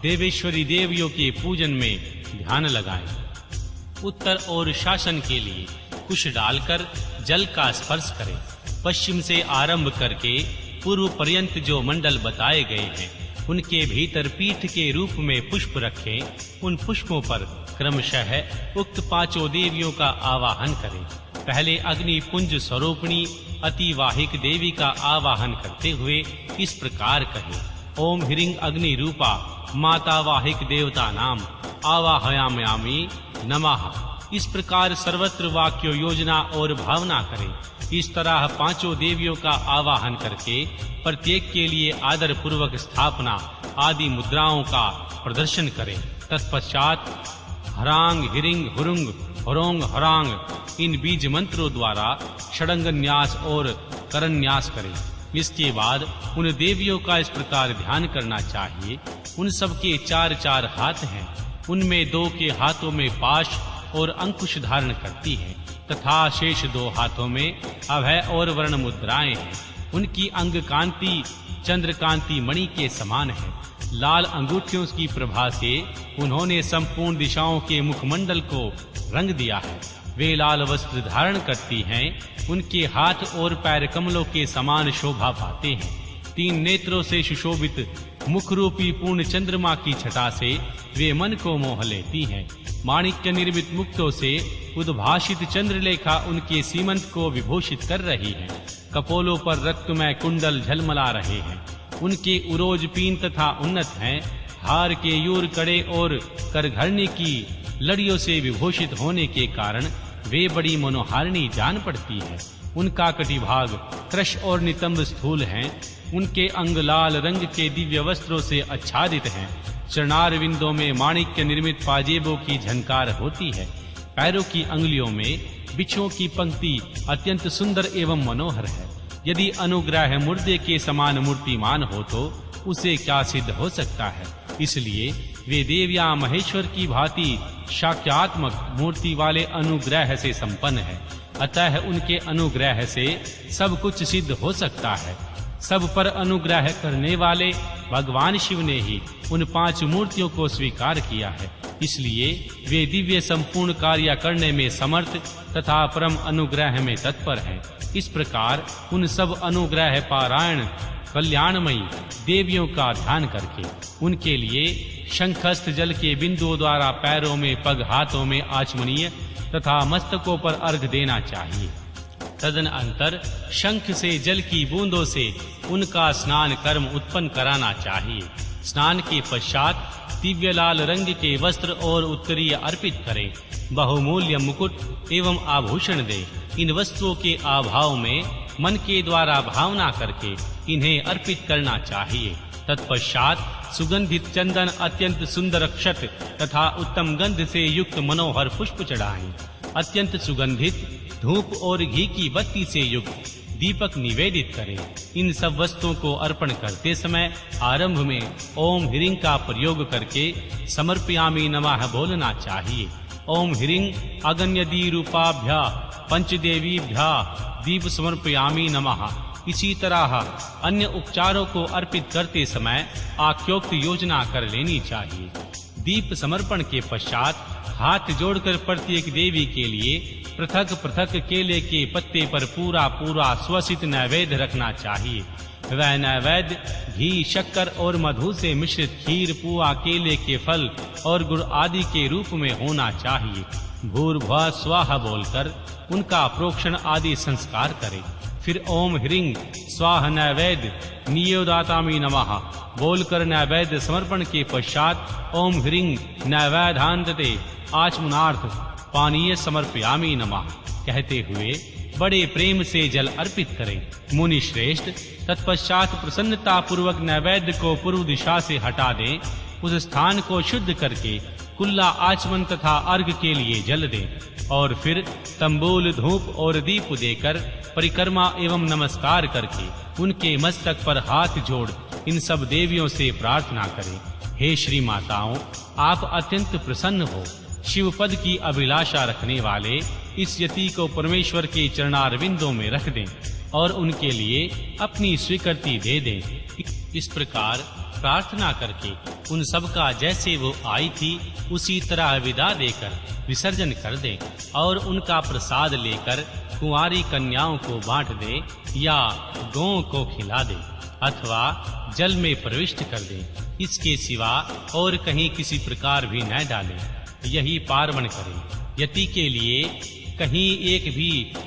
देवेश्वरी देवियों के पूजन में ध्यान लगाएं। उत्तर और शासन के लिए कुश डालकर जल का स्पर्श करें। पश्चिम से आरंभ करके पूर्व पर्यंत जो मंडल बताए गए हैं उनके भीतर पीठ के रूप में पुष्प रखें। उन पुष्पों पर क्रमशः उक्त 5 देवियों का आवाहन करें। पहले अग्नि पुंज स्वरूपिणी अतिवाहिक देवी का आवाहन करते हुए इस प्रकार कहें, ओम ह्रीं अग्नि रूपा माता वाहिक देवता नाम आवाहयामि नमः। इस प्रकार सर्वत्र वाक्य योजना और भावना करें। इस तरह 5 देवियों का आवाहन करके प्रत्येक के लिए आदर पूर्वक स्थापना आदि मुद्राओं का प्रदर्शन करें। तत्पश्चात हरांग हिरिंग हुरुंग हरोंग हरांग इन बीज मंत्रों द्वारा षडंग न्यास और करन्यास करें। इसके बाद उन देवियों का इस प्रकार ध्यान करना चाहिए। उन सब के 4-4 हाथ हैं। उनमें 2 के हाथों में पाश और अंकुश धारण करती हैं तथा शेष 2 हाथों में अभय और वर्ण मुद्राएं हैं। उनकी अंग कांति चंद्र कांति मणि के समान है। लाल अंगूठियों की प्रभा से उन्होंने संपूर्ण दिशाओं के मुखमंडल को रंग दिया है। वे लाल वस्त्र धारण करती हैं। उनके हाथ और पैर कमलों के समान शोभा पाते हैं। 3 नेत्रों से सुशोभित मुख रूपी पूर्ण चंद्रमा की छटा से वे मन को मोह लेती हैं। माणिक्य निर्मित मुक्तों से उद्भाषित चंद्रलेखा उनके सीमंत को विभूषित कर रही है। कपोलों पर रत्नमय कुंडल झलमला रहे हैं। उनके उरोज पीन तथा उन्नत हैं। हार के यूर कड़े और करघरनी की लड़ियों से विभूषित होने के कारण वे बड़ी मनोहारिणी जान पड़ती है। उनका कटिभाग कृश और नितंब स्थूल हैं। उनके अंग लाल रंग के दिव्य वस्त्रों से आच्छादित हैं। चरणार विंदों में माणिक्य निर्मित पाजेबों की झनकार होती है। पैरों की अंगुलियों में बिच्छुओं की पंक्ति अत्यंत सुंदर एवं मनोहर है। यदि अनुग्रह मुर्दे के समान मूर्तिमान हो तो उसे क्या सिद्ध हो सकता है। इसलिए वे देव या महेश्वर की भांति शाक्यात्मक मूर्ति वाले अनुग्रह से संपन्न है। अतः उनके अनुग्रह से सब कुछ सिद्ध हो सकता है। सब पर अनुग्रह करने वाले भगवान शिव ने ही उन 5 मूर्तियों को स्वीकार किया है। इसलिए वे दिव्य संपूर्ण कार्य करने में समर्थ तथा परम अनुग्रह में तत्पर हैं। इस प्रकार उन सब अनुग्रह पारायण कल्याणमयी देवियों का ध्यान करके उनके लिए शंखस्थ जल के बिंदुओं द्वारा पैरों में, पग, हाथों में आचमनीय तथा मस्तकों पर अर्घ देना चाहिए। तदनंतर शंख से जल की बूंदों से उनका स्नान कर्म उत्पन्न कराना चाहिए। स्नान के पश्चात दिव्य लाल रंग के वस्त्र और उत्तरीय अर्पित करें। बहुमूल्य मुकुट एवं आभूषण दे। इन वस्तुओं के अभाव में मन के द्वारा भावना करके इन्हें अर्पित करना चाहिए। तत्पश्चात सुगंधित चंदन, अत्यंत सुंदर अक्षत तथा उत्तम गंध से युक्त मनोहर पुष्प चढ़ाएं। अत्यंत सुगंधित धूप और घी की बत्ती से युक्त दीपक निवेदित करें। इन सब वस्तुओं को अर्पण करते समय आरंभ में ओम ह्रीं का प्रयोग करके समर्पयामि नमः बोलना चाहिए। ओम ह्रीं अगण्यदी रूपाभ्या पंचदेवीभ्या दीप समर्पयामि नमः। इसी तरह अन्य उपचारों को अर्पित करते समय आख्योक्त योजना कर लेनी चाहिए। दीप समर्पण के पश्चात हाथ जोड़कर प्रत्येक देवी के लिए पृथक पृथक केले के पत्ते पर पूरा स्वसित नैवेद्य रखना चाहिए। वह नैवेद्य घी, शक्कर और मधु से मिश्रित खीर, पुआ, केले के फल और गुड़ आदि के रूप में होना चाहिए। भूर्भुवः स्वाहा बोलकर उनका प्रोक्षण आदि संस्कार करें। फिर ओम ह्रीं स्वाहा नैवेद्य नियोदातामि नमः बोलकर नैवेद्य समर्पण के पश्चात ओम ह्रीं नैवेद्यान्ते आचमनार्थ पानीय समर्पयामि नमः कहते हुए बड़े प्रेम से जल अर्पित करें। मुनि श्रेष्ठ तत्पश्चात प्रसन्नता पूर्वक नैवेद्य को पूर्व दिशा से हटा दें। उस स्थान को शुद्ध करके कुल्ला आचमन तथा अर्घ के लिए जल दें और फिर तंबूल, धूप और दीप देकर परिक्रमा एवं नमस्कार करके उनके मस्तक पर हाथ जोड़ इन सब देवियों से प्रार्थना करें। हे श्री माताओं, आप अत्यंत प्रसन्न हो। शिव पद की अभिलाषा रखने वाले इस यति को परमेश्वर के चरणारविंदों में रख दें और उनके लिए अपनी स्वीकृति दे दें। इस प्रकार प्रार्थना करके उन सब का जैसे वो आई थी उसी तरह विदा देकर विसर्जन कर दे और उनका प्रसाद लेकर कुंवारी कन्याओं को बांट दे या गौओं को खिला दे अथवा जल में प्रविष्ट कर दे। इसके सिवा और कहीं किसी प्रकार भी न डाले। यही पार्वण करें। यति के लिए कहीं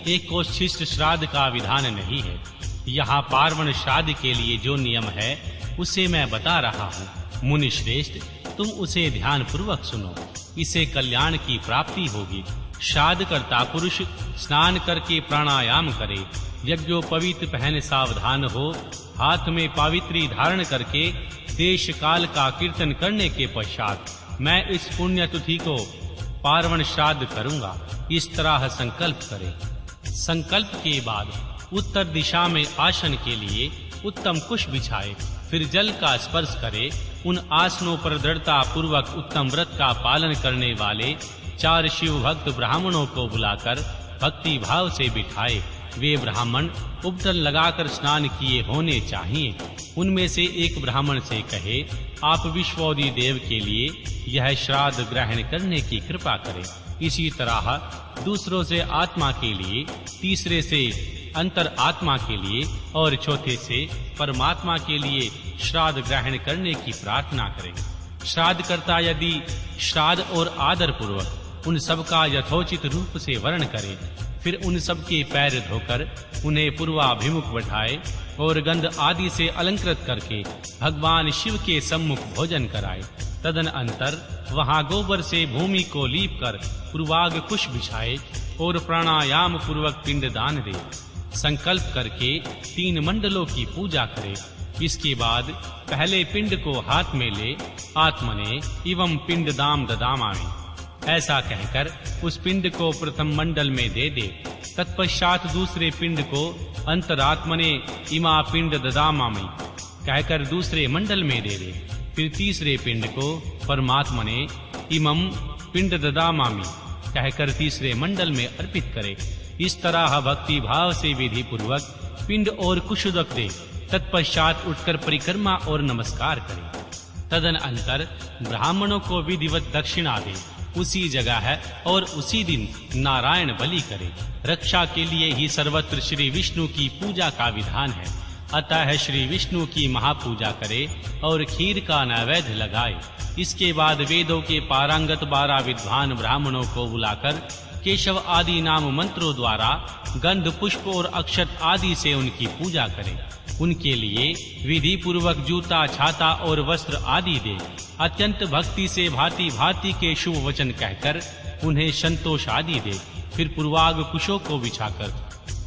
एक कोशिष्ट श्राद्ध का विधान नहीं है। यहाँ पार्वण श्राद्ध के लिए जो नियम है उसे मैं बता रहा हूँ। मुनि श्रेष्ठ, तुम उसे ध्यान पूर्वक सुनो। इसे कल्याण की प्राप्ति होगी। श्राद्ध करता पुरुष स्नान करके प्राणायाम करे, यज्ञोपवीत पहन सावधान हो, हाथ में पावित्री धारण करके देश काल का कीर्तन करने के पश्चात मैं इस पुण्य तिथि को पार्वण श्राद्ध करूंगा, इस तरह संकल्प करें। संकल्प के बाद उत्तर दिशा में आसन के लिए उत्तम कुश बिछाए, फिर जल का स्पर्श करे। उन आसनों पर दृढ़ता पूर्वक उत्तम व्रत का पालन करने वाले 4 शिव भक्त ब्राह्मणों को बुलाकर भक्ति भाव से बिठाए। वे ब्राह्मण उपटन लगाकर स्नान किए होने चाहिए। उनमें से एक ब्राह्मण से कहे, आप विश्वोदि देव के लिए यह श्राद्ध ग्रहण करने की कृपा करें। इसी तरह दूसरों से आत्मा के लिए, तीसरे से अंतर आत्मा के लिए और चौथे से परमात्मा के लिए श्राद्ध ग्रहण करने की प्रार्थना करें। श्राद्ध करता यदि श्राद्ध और आदर पूर्वक उन सब का यथोचित रूप से वर्ण करे, फिर उन सब के पैर धोकर उन्हें पूर्वाभिमुख बैठाए और गंध आदि से अलंकृत करके भगवान शिव के सम्मुख भोजन कराए। तदनंतर वहां गोबर से भूमि को लीप कर पूर्वाग कुश बिछाए और प्राणायाम पूर्वक पिंडदान दे। संकल्प करके 3 मंडलों की पूजा करे। इसके बाद पहले पिंड को हाथ में ले आत्मने एवं पिंडदाम ददामामि ऐसा कहकर उस पिंड को प्रथम मंडल में दे दे। तत्पश्चात दूसरे पिंड को अंतरात्मने इमा पिंड ददामामि कहकर दूसरे मंडल में दे दे। फिर तीसरे पिंड को परमात्मने इमं पिंड ददामामि कहकर तीसरे मंडल में अर्पित करे। इस तरह भक्ति भाव से विधि पूर्वक पिंड और कुशुदक दे। तत्पश्चात उठकर परिक्रमा और नमस्कार करे। तदनंतर ब्राह्मणों को विधिवत दक्षिणा दे। उसी जगह है और उसी दिन नारायण बलि करे। रक्षा के लिए ही सर्वत्र श्री विष्णु की पूजा का विधान है। अतः श्री विष्णु की महापूजा करे और खीर का नैवेद्य लगाए। इसके बाद वेदों के पारंगत 12 विद्वान ब्राह्मणों को बुलाकर केशव आदि नाम मंत्रों द्वारा गंध पुष्प और अक्षत आदि से उनकी पूजा करे। उनके लिए विधि पूर्वक जूता छाता और वस्त्र आदि दे। अत्यंत भक्ति से भांति भांति के शुभ वचन कहकर उन्हें संतोष आदि दे। फिर पूर्वाग कुशों को बिछाकर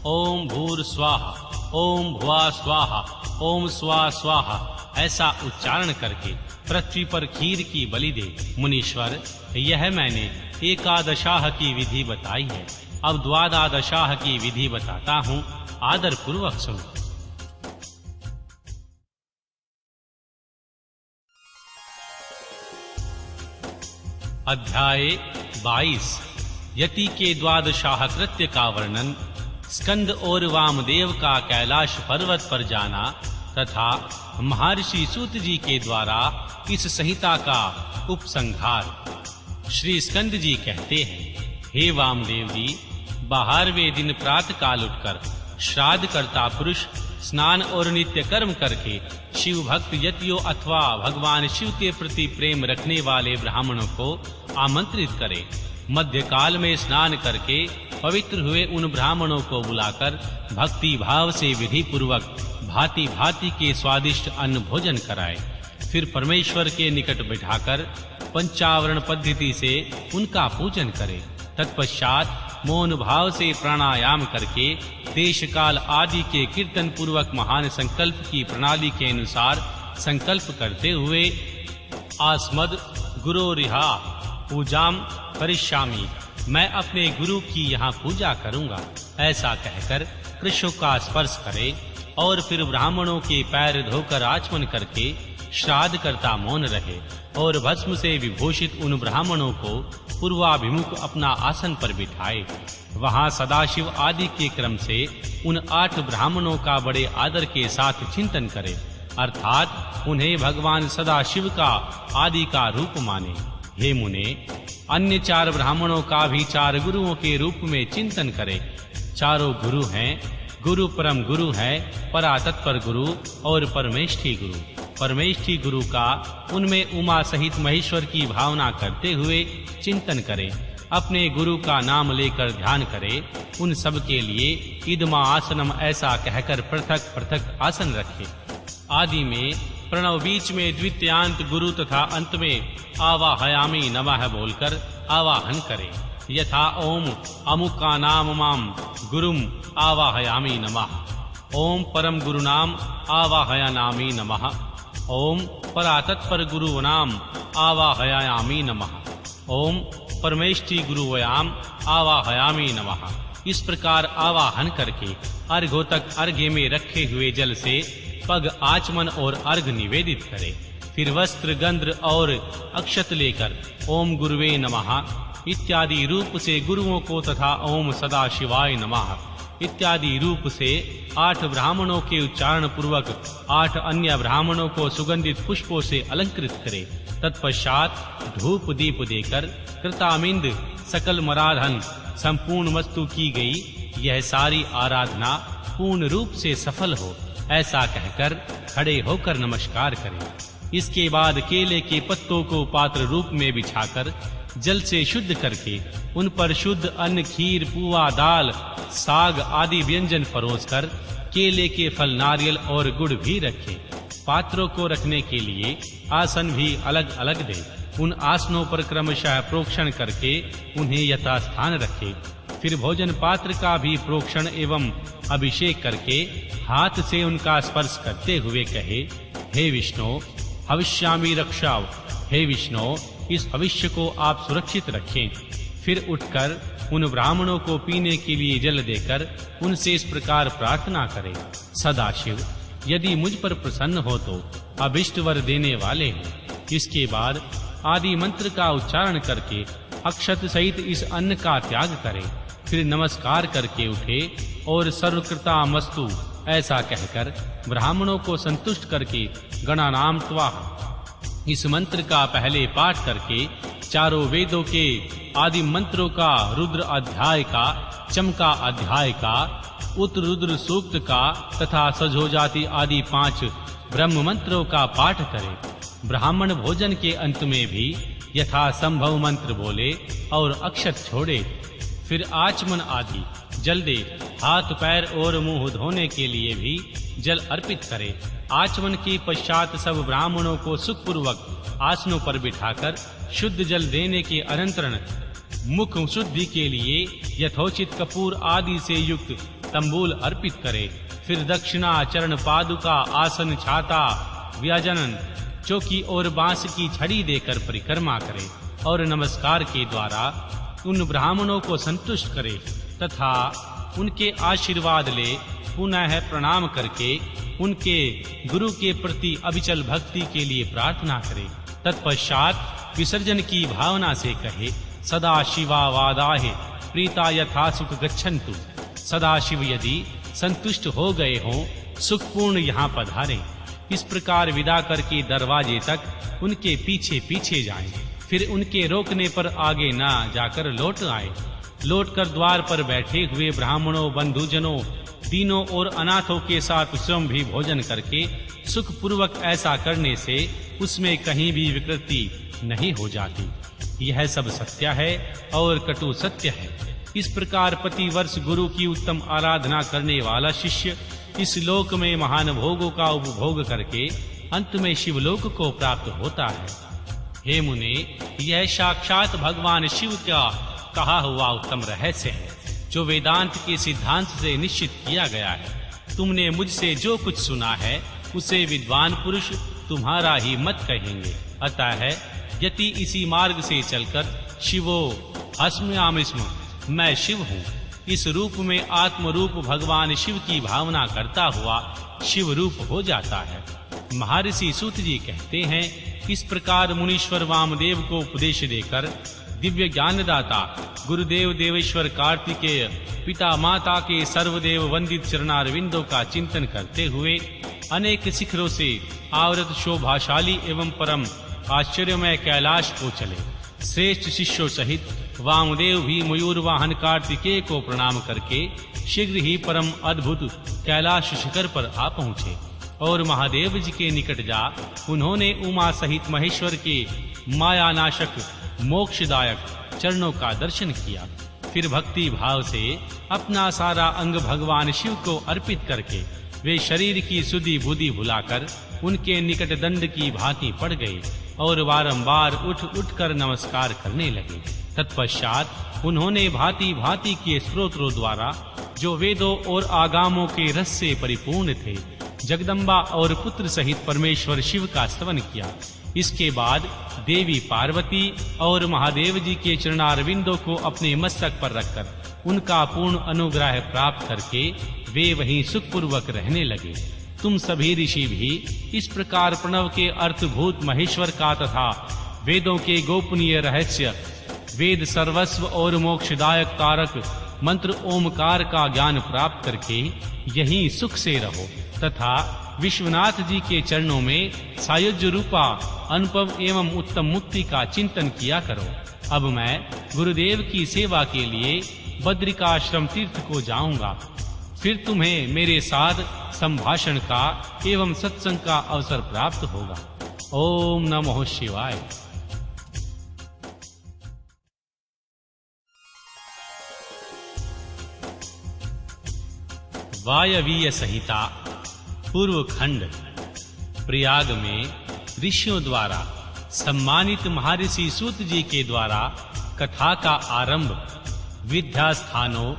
ओम भूर स्वाहा, ओम भुवा स्वाहा, ओम स्वा स्वाहा ऐसा उच्चारण करके पृथ्वी पर खीर की बलि दे। मुनीश्वर, यह मैंने एकादशाह की विधि बताई है। अब द्वादशाह की विधि बताता हूँ, आदर पूर्वक सुनो। अध्याय 22 यति के द्वादशाह कृत्य का वर्णन, स्कंद और वामदेव का कैलाश पर्वत पर जाना तथा महर्षि सूत जी के द्वारा इस संहिता का उपसंहार। श्री स्कंद जी कहते हैं, हे वामदेव जी, 12वें दिन प्रातः काल उठकर श्राद्ध करता पुरुष स्नान और नित्य कर्म करके शिव भक्त यतियों अथवा भगवान शिव के प्रति प्रेम रखने वाले ब्राह्मणों को आमंत्रित करे। मध्यकाल में स्नान करके पवित्र हुए उन ब्राह्मणों को बुलाकर भक्ति भाव से विधि पूर्वक भांति भांति के स्वादिष्ट अन्न भोजन कराए। फिर परमेश्वर के निकट बिठाकर पंचावरण पद्धति से उनका पूजन करे। तत्पश्चात मौन भाव से प्राणायाम करके देश काल आदि के कीर्तन पूर्वक महान संकल्प की प्रणाली के अनुसार संकल्प करते हुए आस्मद गुरोरिहा पूजाम करिष्यामि, मैं अपने गुरु की यहाँ पूजा करूँगा ऐसा कहकर कृष्ण का स्पर्श करे और फिर ब्राह्मणों के पैर धोकर आचमन करके श्राद्ध करता मौन रहे और भस्म से विभूषित उन ब्राह्मणों को पूर्वाभिमुख अपना आसन पर बिठाए। वहां सदाशिव आदि के क्रम से उन 8 ब्राह्मणों का बड़े आदर के साथ चिंतन करे, अर्थात उन्हें भगवान सदाशिव का आदि का रूप माने। हे मुने, अन्य 4 ब्राह्मणों का भी 4 गुरुओं के रूप में चिंतन करे। चारों गुरु हैं, गुरु परम गुरु है, परातत्पर गुरु और परमेष्ठी गुरु। परमेष्ठी गुरु का उनमें उमा सहित महेश्वर की भावना करते हुए चिंतन करे। अपने गुरु का नाम लेकर ध्यान करे। उन सब के लिए इदमा आसनम ऐसा कहकर पृथक पृथक आसन रखे। आदि में प्रणव, बीच में द्वितीयांत गुरु तथा अंत में आवाहयामि नमः बोलकर आवाहन करे। यथा ओम अमुका नाम माम गुरुम आवाहयामि नमः, ओम परम गुरुनाम आवाहयामि नमः, ओम परातत्पर गुरुवनाम आवाहयामि नमः, ओम परमेष्ठी गुरुवयाम आवाहयामि नमः। इस प्रकार आवाहन करके अर्घोतक अर्घ्य में रखे हुए जल से पग आचमन और अर्घ निवेदित करे। फिर वस्त्र, गंध और अक्षत लेकर ओम गुरुवे नमः इत्यादि रूप से गुरुओं को तथा ओम सदा शिवाय नमः इत्यादि रूप से 8 ब्राह्मणों के उच्चारण पूर्वक 8 अन्य ब्राह्मणों को सुगंधित पुष्पों से अलंकृत करे। तत्पश्चात धूप दीप देकर कृतामिंद सकल मराधन संपूर्ण वस्तु की गई। यह सारी आराधना पूर्ण रूप से सफल हो ऐसा कहकर खड़े होकर नमस्कार करें। इसके बाद केले के पत्तों को पात्र रूप में बिछाकर जल से शुद्ध करके उन पर शुद्ध अन्न, खीर, पुआ, दाल, साग आदि व्यंजन परोसकर केले के फल, नारियल और गुड़ भी रखे। पात्रों को रखने के लिए आसन भी अलग अलग दे। उन आसनों पर क्रमशः प्रोक्षण करके उन्हें यथास्थान रखे। फिर भोजन पात्र का भी प्रोक्षण एवं अभिषेक करके हाथ से उनका स्पर्श करते हुए कहे, हे विष्णु हविष्यामि रक्षाव, हे विष्णु इस भविष्य को आप सुरक्षित रखें। फिर उठकर उन ब्राह्मणों को पीने के लिए जल देकर उनसे इस प्रकार प्रार्थना करे, सदाशिव यदि मुझ पर प्रसन्न हो तो अभिष्ट वर देने वाले हो। इसके बाद आदि मंत्र का उच्चारण करके अक्षत सहित इस अन्न का त्याग करे, फिर नमस्कार करके उठे और सर्वकृतामस्तु ऐसा कहकर ब्राह्मणों को संतुष्ट करके गणानाम त्वाह इस मंत्र का पहले पाठ करके चारों वेदों के आदि मंत्रों का, रुद्र अध्याय का, चमका अध्याय का, उत्तरुद्र सूक्त का तथा सजोजाति आदि 5 ब्रह्म मंत्रों का पाठ करे। ब्राह्मण भोजन के अंत में भी यथा संभव मंत्र बोले और अक्षत छोड़े, फिर आचमन आदि जल दे, हाथ पैर और मुंह धोने के लिए भी जल अर्पित करे। आचमन के पश्चात सब ब्राह्मणों को सुखपूर्वक आसनों पर बिठाकर शुद्ध जल देने के अनंतरण मुख शुद्धि के लिए यथोचित कपूर आदि से युक्त तंबूल अर्पित करे। फिर दक्षिणा, चरण पादुका, आसन, छाता, व्यजनन, चौकी और बांस की छड़ी देकर परिक्रमा करे और नमस्कार के द्वारा उन ब्राह्मणों को संतुष्ट करे तथा उनके आशीर्वाद ले पुनः प्रणाम करके उनके गुरु के प्रति अविचल भक्ति के लिए प्रार्थना करे। तत्पश्चात विसर्जन की भावना से कहे, सदा शिवावादाहे प्रीता यथा सुख गच्छन्तु। सदा शिव यदि संतुष्ट हो गए हों, सुखपूर्ण यहाँ पधारे। इस प्रकार विदा करके दरवाजे तक उनके पीछे पीछे जाएं, फिर उनके रोकने पर आगे ना जाकर लौट आए। लौटकर द्वार पर बैठे हुए ब्राह्मणों, बंधुजनों, दीनों और अनाथों के साथ स्वयं भी भोजन करके सुख पूर्वक ऐसा करने से उसमें कहीं भी विकृति नहीं हो जाती। यह सब सत्य है और कटु सत्य है। इस प्रकार प्रतिवर्ष गुरु की उत्तम आराधना करने वाला शिष्य इस लोक में महान भोगों का उपभोग करके अंत में शिवलोक को प्राप्त होता है। हे मुने, यह साक्षात भगवान शिव का कहा हुआ उत्तम रहस्य है जो वेदांत के सिद्धांत से निश्चित किया गया है। तुमने मुझसे जो कुछ सुना है उसे विद्वान पुरुष तुम्हारा ही मत कहेंगे। अतः यदि इसी मार्ग से चलकर शिवो अस्म्यामिस्म, मैं शिव हूँ, इस रूप में आत्म रूप भगवान शिव की भावना करता हुआ शिव रूप हो जाता है। महर्षि सूत जी कहते हैं, इस प्रकार मुनीश्वर वामदेव को उपदेश देकर दिव्य ज्ञानदाता गुरुदेव देवेश्वर कार्तिकेय पिता माता के सर्वदेव वंदित चरणारविंदों का चिंतन करते हुए अनेक शिखरों से आवृत शोभाशाली एवं परम आश्चर्यमय कैलाश को चले। श्रेष्ठ शिष्यों सहित वामदेव भी मयूर वाहन कार्तिकेय को प्रणाम करके शीघ्र ही परम अद्भुत कैलाश शिखर पर आ पहुँचे और महादेव जी के निकट जा उन्होंने उमा सहित महेश्वर के मायानाशक मोक्षदायक चरणों का दर्शन किया। फिर भक्ति भाव से अपना सारा अंग भगवान शिव को अर्पित करके वे शरीर की सुधि बुद्धि भुलाकर उनके निकट दंड की भांति पड़ गए और बारंबार उठ उठकर नमस्कार करने लगे। तत्पश्चात उन्होंने भांति भांति के स्तोत्रों द्वारा जो वेदों और आगामों के रस से परिपूर्ण थे जगदम्बा और पुत्र सहित परमेश्वर शिव का स्तवन किया। इसके बाद देवी पार्वती और महादेव जी के चरणारविंदों को अपने मस्तक पर रखकर उनका पूर्ण अनुग्रह प्राप्त करके वे वहीं सुखपूर्वक रहने लगे। तुम सभी ऋषि भी इस प्रकार प्रणव के अर्थभूत महेश्वर का तथा वेदों के गोपनीय रहस्य वेद सर्वस्व और मोक्षदायक तारक मंत्र ओमकार का ज्ञान प्राप्त करके यहीं सुख से रहो तथा विश्वनाथ जी के चरणों में सायुज्य रूपा अनुपम एवं उत्तम मुक्ति का चिंतन किया करो। अब मैं गुरुदेव की सेवा के लिए बद्रिकाश्रम तीर्थ को जाऊंगा। फिर तुम्हें मेरे साथ संभाषण का एवं सत्संग का अवसर प्राप्त होगा। ओम नमः शिवाय। वायवीय संहिता पूर्व खंड। प्रयाग में ऋषियों द्वारा सम्मानित महर्षि सूत जी के द्वारा कथा का आरंभ, विद्या स्थानों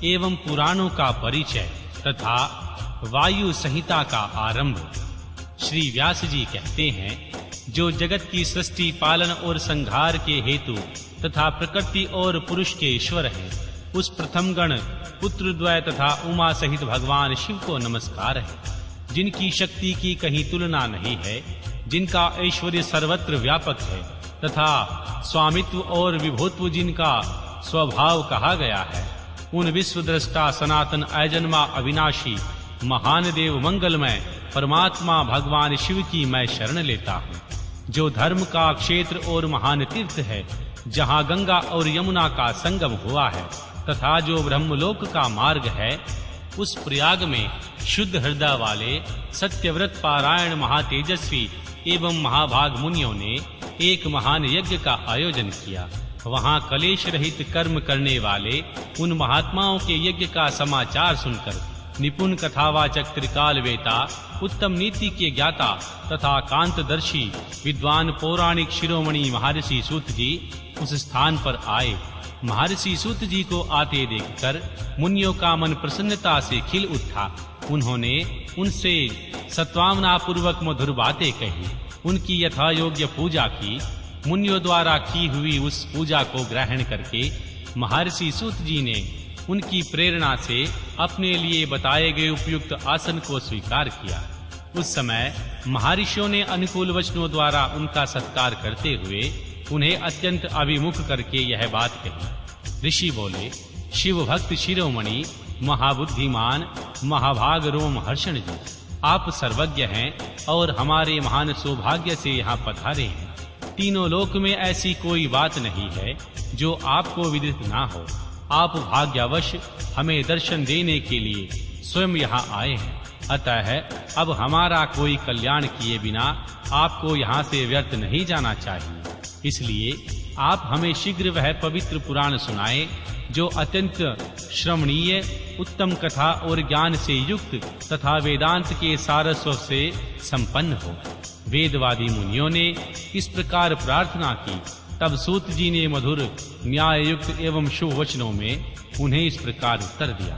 एवं पुराणों का परिचय तथा वायु संहिता का आरंभ। श्री व्यास जी कहते हैं, जो जगत की सृष्टि पालन और संहार के हेतु तथा प्रकृति और पुरुष के ईश्वर हैं, उस प्रथम गण पुत्रद्वय तथा उमा सहित भगवान शिव को नमस्कार है, जिनकी शक्ति की कहीं तुलना नहीं है, जिनका ऐश्वर्य सर्वत्र व्यापक है तथा स्वामित्व और विभुत्व जिनका स्वभाव कहा गया है। उन विश्वद्रष्टा सनातन अजन्मा अविनाशी महान देव मंगलमय परमात्मा भगवान शिव की मैं शरण लेता हूँ, जो धर्म का क्षेत्र और महान तीर्थ है, जहाँ गंगा और यमुना का संगम हुआ है तथा जो ब्रह्मलोक का मार्ग है। उस प्रयाग में शुद्ध हृदय वाले सत्यव्रत पारायण महातेजस्वी एवं महाभाग मुनियों ने एक महान यज्ञ का आयोजन किया। वहां कलेश रहित कर्म करने वाले उन महात्माओं के यज्ञ का समाचार सुनकर निपुण कथावाचक त्रिकाल वेता, उत्तम नीति के ज्ञाता तथा कांतदर्शी विद्वान पौराणिक शिरोमणि महर्षि सूत जी उस स्थान पर आए। महर्षि सूत जी को आते देखकर मुनियों का मन प्रसन्नता से खिल उठा। उन्होंने उनसे सत्वामना पूर्वक मधुर बातें कही, उनकी यथा योग्य पूजा की। मुनियों द्वारा की हुई उस पूजा को ग्रहण करके महर्षि सूत जी ने उनकी प्रेरणा से अपने लिए बताए गए उपयुक्त आसन को स्वीकार किया। उस समय महर्षियों ने अनुकूल वचनों द्वारा उनका सत्कार करते हुए उन्हें अत्यंत अभिमुख करके यह बात कही। ऋषि बोले, शिव भक्त शिरोमणि महाबुद्धिमान महाभाग रोमहर्षण जी, आप सर्वज्ञ हैं और हमारे महान सौभाग्य से यहाँ पधारे हैं। तीनों लोक में ऐसी कोई बात नहीं है जो आपको विदित ना हो। आप भाग्यवश हमें दर्शन देने के लिए स्वयं यहाँ आए हैं, अतः अब हमारा कोई कल्याण किए बिना आपको यहाँ से व्यर्थ नहीं जाना चाहिए। इसलिए आप हमें शीघ्र वह पवित्र पुराण सुनाएं जो अत्यंत श्रवणीय, उत्तम कथा और ज्ञान से युक्त तथा वेदांत के सारस्वत से संपन्न हो। वेदवादी मुनियों ने इस प्रकार प्रार्थना की। तब सूत जी ने मधुर न्याय युक्त एवं शुभ वचनों में उन्हें इस प्रकार उत्तर दिया।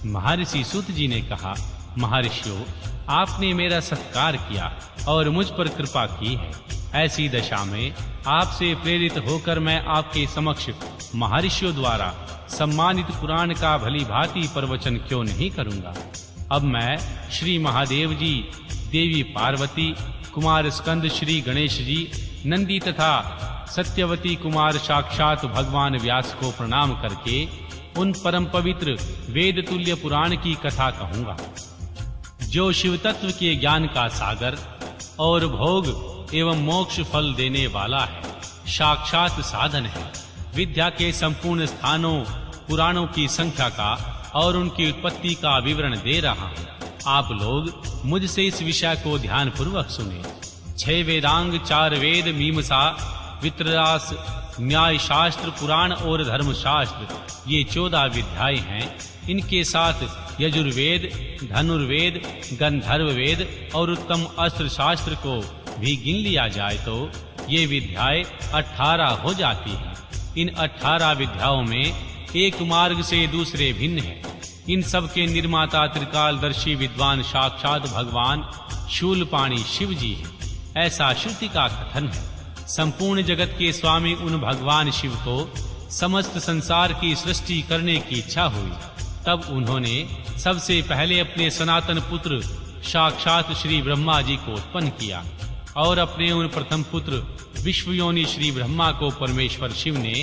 महर्षि सूत जी ने कहा, महर्षियों, आपने मेरा सत्कार किया और मुझ पर कृपा की है। ऐसी दशा में आपसे प्रेरित होकर मैं आपके समक्ष महर्षियों द्वारा सम्मानित पुराण का भली भांति प्रवचन क्यों नहीं करूंगा। अब मैं श्री महादेव जी, देवी पार्वती, कुमार स्कंद श्री गणेश जी, नंदी तथा सत्यवती कुमार साक्षात भगवान व्यास को प्रणाम करके उन परम पवित्र वेद तुल्य पुराण की कथा कहूंगा, जो शिव तत्व के ज्ञान का सागर और भोग एवं मोक्ष फल देने वाला है, साक्षात साधन है। विद्या के संपूर्ण स्थानों, पुराणों की संख्या का और उनकी उत्पत्ति का विवरण दे रहा हूँ। आप लोग मुझसे इस विषय को ध्यान पूर्वक सुने। 6 वेदांग, 4 वेद, मीमांसा, वितरास, न्याय शास्त्र, पुराण और धर्म शास्त्र, ये 14 विद्याएं हैं। इनके साथ यजुर्वेद, धनुर्वेद, गंधर्व वेद और उत्तम अस्त्र शास्त्र को भी गिन लिया जाए तो ये विद्याएं 18 हो जाती हैं। इन 18 विद्याओं में एक मार्ग से दूसरे भिन्न है। इन सब के निर्माता त्रिकालदर्शी विद्वान साक्षात भगवान शूलपाणी शिव जी हैं, ऐसा श्रुति का कथन है। संपूर्ण जगत के स्वामी उन भगवान शिव को समस्त संसार की सृष्टि करने की इच्छा हुई। तब उन्होंने सबसे पहले अपने सनातन पुत्र साक्षात श्री ब्रह्मा जी को उत्पन्न किया और अपने उन प्रथम पुत्र विश्वयोनि श्री ब्रह्मा को परमेश्वर शिव ने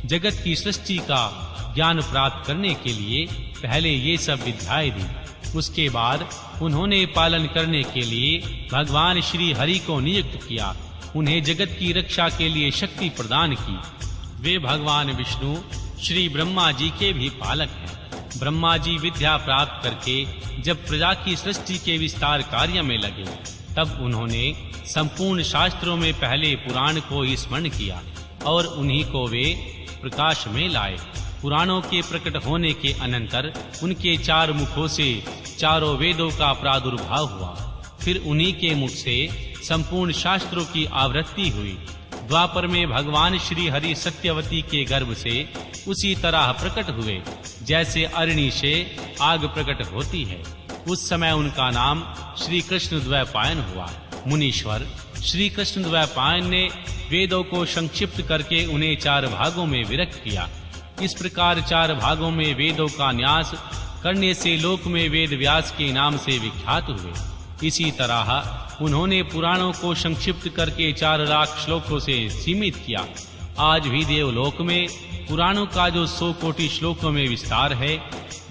जगत की सृष्टि का ज्ञान प्राप्त करने के लिए पहले ये सब विद्याएं दी। उसके बाद उन्होंने पालन करने के लिए भगवान श्री हरि को नियुक्त किया। उन्हें जगत की रक्षा के लिए शक्ति प्रदान की। वे भगवान विष्णु श्री ब्रह्मा जी के भी पालक हैं। ब्रह्मा जी विद्या प्राप्त करके जब प्रजा की सृष्टि के विस्तार कार्य में लगे, तब उन्होंने संपूर्ण शास्त्रों में पहले पुराण को स्मरण किया और उन्हीं को वे प्रकाश में लाए। पुराणों के प्रकट होने के अनंतर उनके 4 मुखों से चारों वेदों का प्रादुर्भाव हुआ। फिर उन्हीं के मुख से संपूर्ण शास्त्रों की आवृत्ति हुई। द्वापर में भगवान श्री हरि सत्यवती के गर्भ से उसी तरह प्रकट हुए जैसे अरणि से आग प्रकट होती है। उस समय उनका नाम श्री कृष्ण द्वैपायन हुआ। मुनीश्वर श्री कृष्ण द्वैपायन ने वेदों को संक्षिप्त करके उन्हें 4 भागों में विभक्त किया। इस प्रकार 4 भागों में वेदों का न्यास करने से लोक में वेद व्यास के नाम से विख्यात हुए। इसी तरह उन्होंने पुराणों को संक्षिप्त करके 4 लाख श्लोकों से सीमित किया। आज भी देवलोक में पुराणों का जो 100 कोटि श्लोकों में विस्तार है,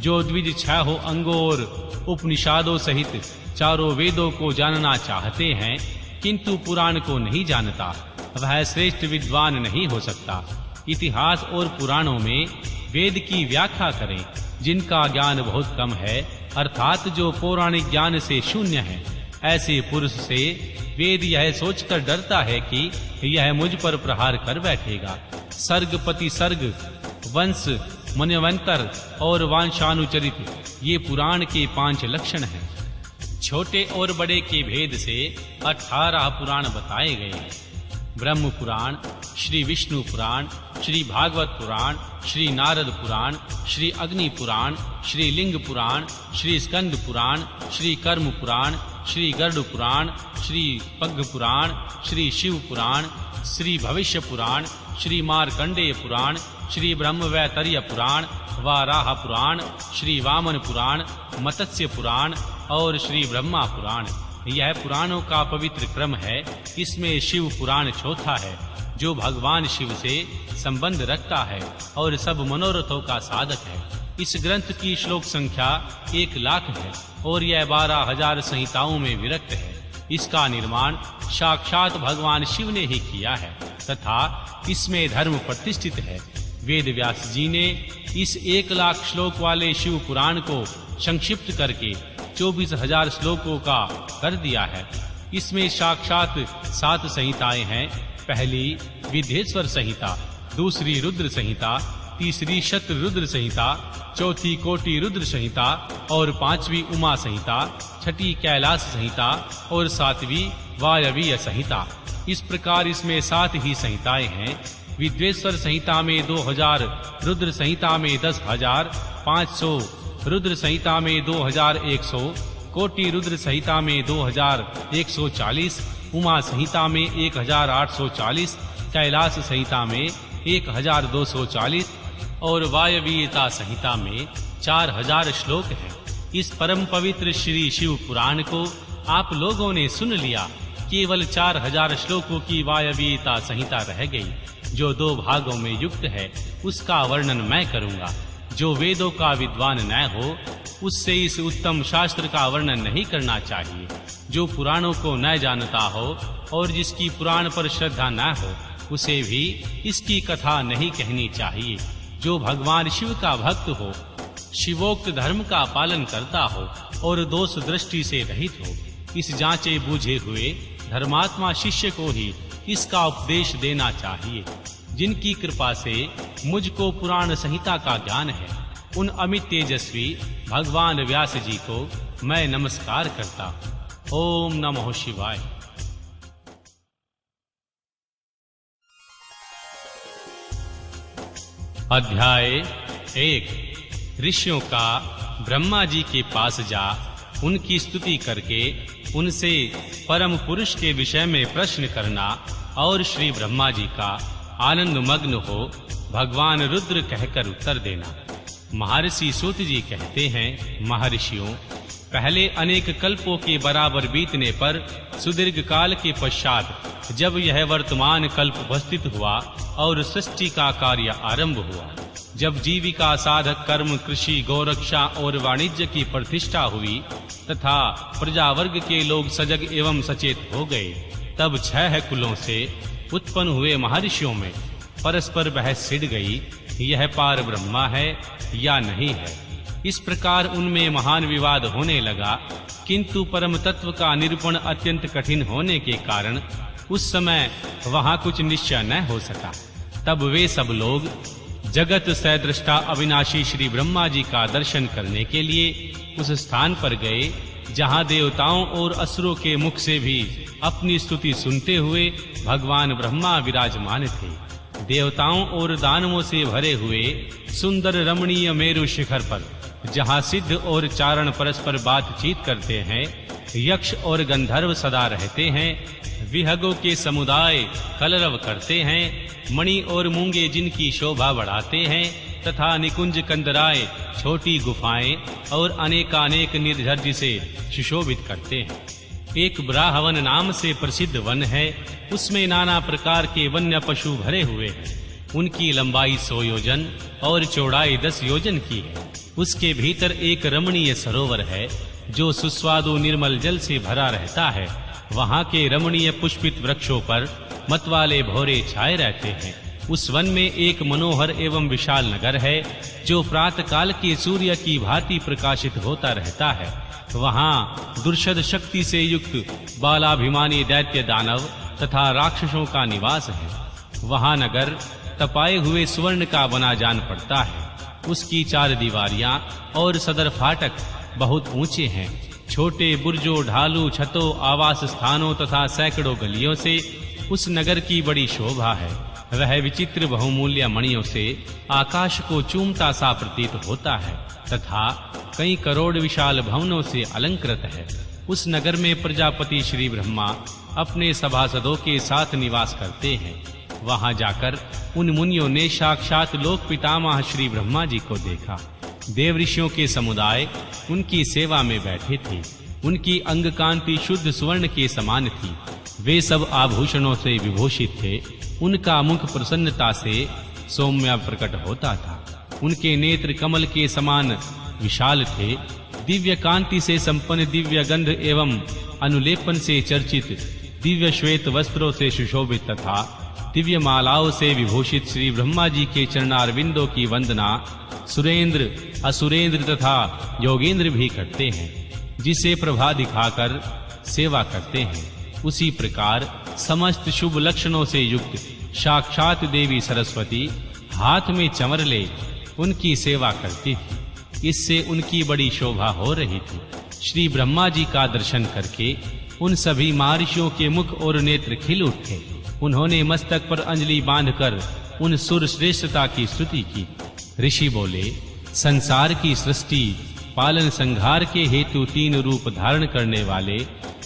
जो द्विज 6 अंगों और उपनिषदों सहित 4 वेदों को जानना चाहते हैं किंतु पुराण को नहीं जानता, वह श्रेष्ठ विद्वान नहीं हो सकता। इतिहास और पुराणों में वेद की व्याख्या करें जिनका ज्ञान बहुत कम है, अर्थात जो पौराणिक ज्ञान से शून्य है। ऐसे पुरुष से वेद यह सोचकर डरता है कि यह मुझ पर प्रहार कर बैठेगा। सर्ग पति सर्ग, वंश, मन्वंतर और वांशानुचरित ये पुराण के 5 लक्षण हैं। छोटे और बड़े के भेद से 18 पुराण बताए गए हैं। ब्रह्म पुराण, श्री विष्णु पुराण, श्री भागवत पुराण, श्री नारद पुराण, श्री अग्नि पुराण, श्री लिंग पुराण, श्री स्कंद पुराण, श्री कर्म पुराण, श्री गरुड़ पुराण, श्री पद्म पुराण, श्री शिव पुराण, श्री भविष्य पुराण, श्री मार्कंडेय पुराण, श्री ब्रह्मवैवर्त पुराण, वाराह पुराण, श्री वामन पुराण, मत्स्य पुराण और श्री ब्रह्मा पुराण। यह पुराणों का पवित्र क्रम है। इसमें शिव पुराण चौथा है, जो भगवान शिव से संबंध रखता है और सब मनोरथों का साधक है। इस ग्रंथ की श्लोक संख्या 1 लाख है और यह 12,000 संहिताओं में विरक्त है। इसका निर्माण साक्षात भगवान शिव ने ही किया है तथा इसमें धर्म प्रतिष्ठित है। वेद व्यास जी ने इस 1 लाख श्लोक वाले शिव पुराण को संक्षिप्त करके 24,000 श्लोकों का कर दिया है। इसमें साक्षात 7 संहिताएं हैं। पहली विद्येश्वर संहिता, दूसरी रुद्र संहिता, तीसरी शत्र रुद्र संहिता, चौथी कोटि रुद्र संहिता और 5वीं उमा संहिता, छठी कैलाश संहिता और 7वीं वायवीय संहिता। इस प्रकार इसमें 7 ही संहिताएं हैं। विद्येश्वर संहिता में 2000, रुद्र संहिता में 10,500, रुद्र संहिता में 2100, कोटि रुद्र संहिता में 2140, उमा संहिता में 1840, कैलाश संहिता में 1240 और वायवीयता संहिता में 4000 श्लोक हैं। इस परम पवित्र श्री शिव पुराण को आप लोगों ने सुन लिया। केवल 4000 श्लोकों की वायवीयता संहिता रह गई, जो 2 भागों में युक्त है। उसका वर्णन मैं करूंगा। जो वेदों का विद्वान न हो उससे इस उत्तम शास्त्र का वर्णन नहीं करना चाहिए। जो पुराणों को न जानता हो और जिसकी पुराण पर श्रद्धा न हो उसे भी इसकी कथा नहीं कहनी चाहिए। जो भगवान शिव का भक्त हो, शिवोक्त धर्म का पालन करता हो और दोष दृष्टि से रहित हो, इस जांचे बूझे हुए धर्मात्मा शिष्य को ही इसका उपदेश देना चाहिए। जिनकी कृपा से मुझको पुराण संहिता का ज्ञान है, उन अमित तेजस्वी भगवान व्यास जी को मैं नमस्कार करता हूँ। ओम नमः शिवाय। अध्याय 1। ऋषियों का ब्रह्मा जी के पास जा उनकी स्तुति करके उनसे परम पुरुष के विषय में प्रश्न करना और श्री ब्रह्मा जी का आनंद मग्न हो भगवान रुद्र कहकर उत्तर देना। महर्षि सूत जी कहते हैं, महर्षियों, पहले अनेक कल्पों के बराबर बीतने पर सुदीर्घ काल के पश्चात जब यह वर्तमान कल्प उपस्थित हुआ और सृष्टि का कार्य आरंभ हुआ, जब जीविका साधक कर्म, कृषि, गौरक्षा और वाणिज्य की प्रतिष्ठा हुई तथा प्रजावर्ग के लोग सजग एवं सचेत हो गए, तब 6 कुलों से उत्पन्न हुए महर्षियों में परस्पर बहस छिड़ गई, यह पार ब्रह्मा है या नहीं है। इस प्रकार उनमें महान विवाद होने लगा, किंतु परम तत्व का निरूपण अत्यंत कठिन होने के कारण उस समय वहां कुछ निश्चय न हो सका। तब वे सब लोग जगत सदृष्टा अविनाशी श्री ब्रह्मा जी का दर्शन करने के लिए उस स्थान पर गए जहां देवताओं और असुरों के मुख से भी अपनी स्तुति सुनते हुए भगवान ब्रह्मा विराजमान थे। देवताओं और दानवों से भरे हुए सुंदर रमणीय मेरु शिखर पर, जहां सिद्ध और चारण परस्पर बातचीत करते हैं, यक्ष और गंधर्व सदा रहते हैं, विहगों के समुदाय कलरव करते हैं, मणि और मूंगे जिनकी शोभा बढ़ाते हैं, तथा निकुंज कंदराए, छोटी गुफाएं और अनेकानेक निर्झर से सुशोभित करते हैं। एक ब्राह्मण नाम से प्रसिद्ध वन है, उसमें नाना प्रकार के वन्य पशु भरे हुए हैं। उनकी लंबाई 100 योजन और चौड़ाई 10 योजन की है। उसके भीतर एक रमणीय सरोवर है जो सुस्वादु निर्मल जल से भरा रहता है। वहां के रमणीय पुष्पित वृक्षों पर मतवाले भौरे छाए रहते हैं। उस वन में एक मनोहर एवं विशाल नगर है जो प्रातः काल के सूर्य की भांति प्रकाशित होता रहता है। वहां दुर्शद शक्ति से युक्त बालाभिमानी दैत्य दानव तथा राक्षसों का निवास है। वहां नगर तपाए हुए स्वर्ण का बना जान पड़ता है। उसकी 4 दीवारियां और सदर फाटक बहुत ऊंचे हैं। छोटे बुर्जों, ढालू छतों, आवास स्थानों तथा सैकड़ों गलियों से उस नगर की बड़ी शोभा है। वह विचित्र बहुमूल्य मणियों से आकाश को चूमता सा प्रतीत होता है तथा कई करोड़ विशाल भवनों से अलंकृत है। उस नगर में प्रजापति श्री ब्रह्मा अपने सभासदों के साथ निवास करते हैं। वहां जाकर उन मुनियों ने साक्षात लोक पितामह श्री ब्रह्मा जी को देखा। देव ऋषियों के समुदाय उनकी सेवा में बैठे थे। उनकी अंग कांति शुद्ध स्वर्ण के समान थी। वे सब आभूषणों से विभूषित थे। उनका मुख प्रसन्नता से सौम्य प्रकट होता था। उनके नेत्र कमल के समान विशाल थे। दिव्य कांति से संपन्न, दिव्य गंध एवं अनुलेपन से चर्चित, दिव्य श्वेत वस्त्रों से सुशोभित तथा दिव्य मालाओं से विभूषित श्री ब्रह्मा जी के चरणारविंदों की वंदना सुरेंद्र, असुरेंद्र तथा योगेंद्र भी करते हैं। जिसे प्रभा दिखाकर सेवा करते हैं, उसी प्रकार समस्त शुभ लक्षणों से युक्त साक्षात देवी सरस्वती हाथ में चमर ले उनकी सेवा करती थी। इससे उनकी बड़ी शोभा हो रही थी। श्री ब्रह्मा जी का दर्शन करके उन सभी महर्षियों के मुख और नेत्र खिल उठे। उन्होंने मस्तक पर अंजलि बांधकर उन सुर श्रेष्ठता की स्तुति की। ऋषि बोले, संसार की सृष्टि पालन संहार के हेतु 3 रूप धारण करने वाले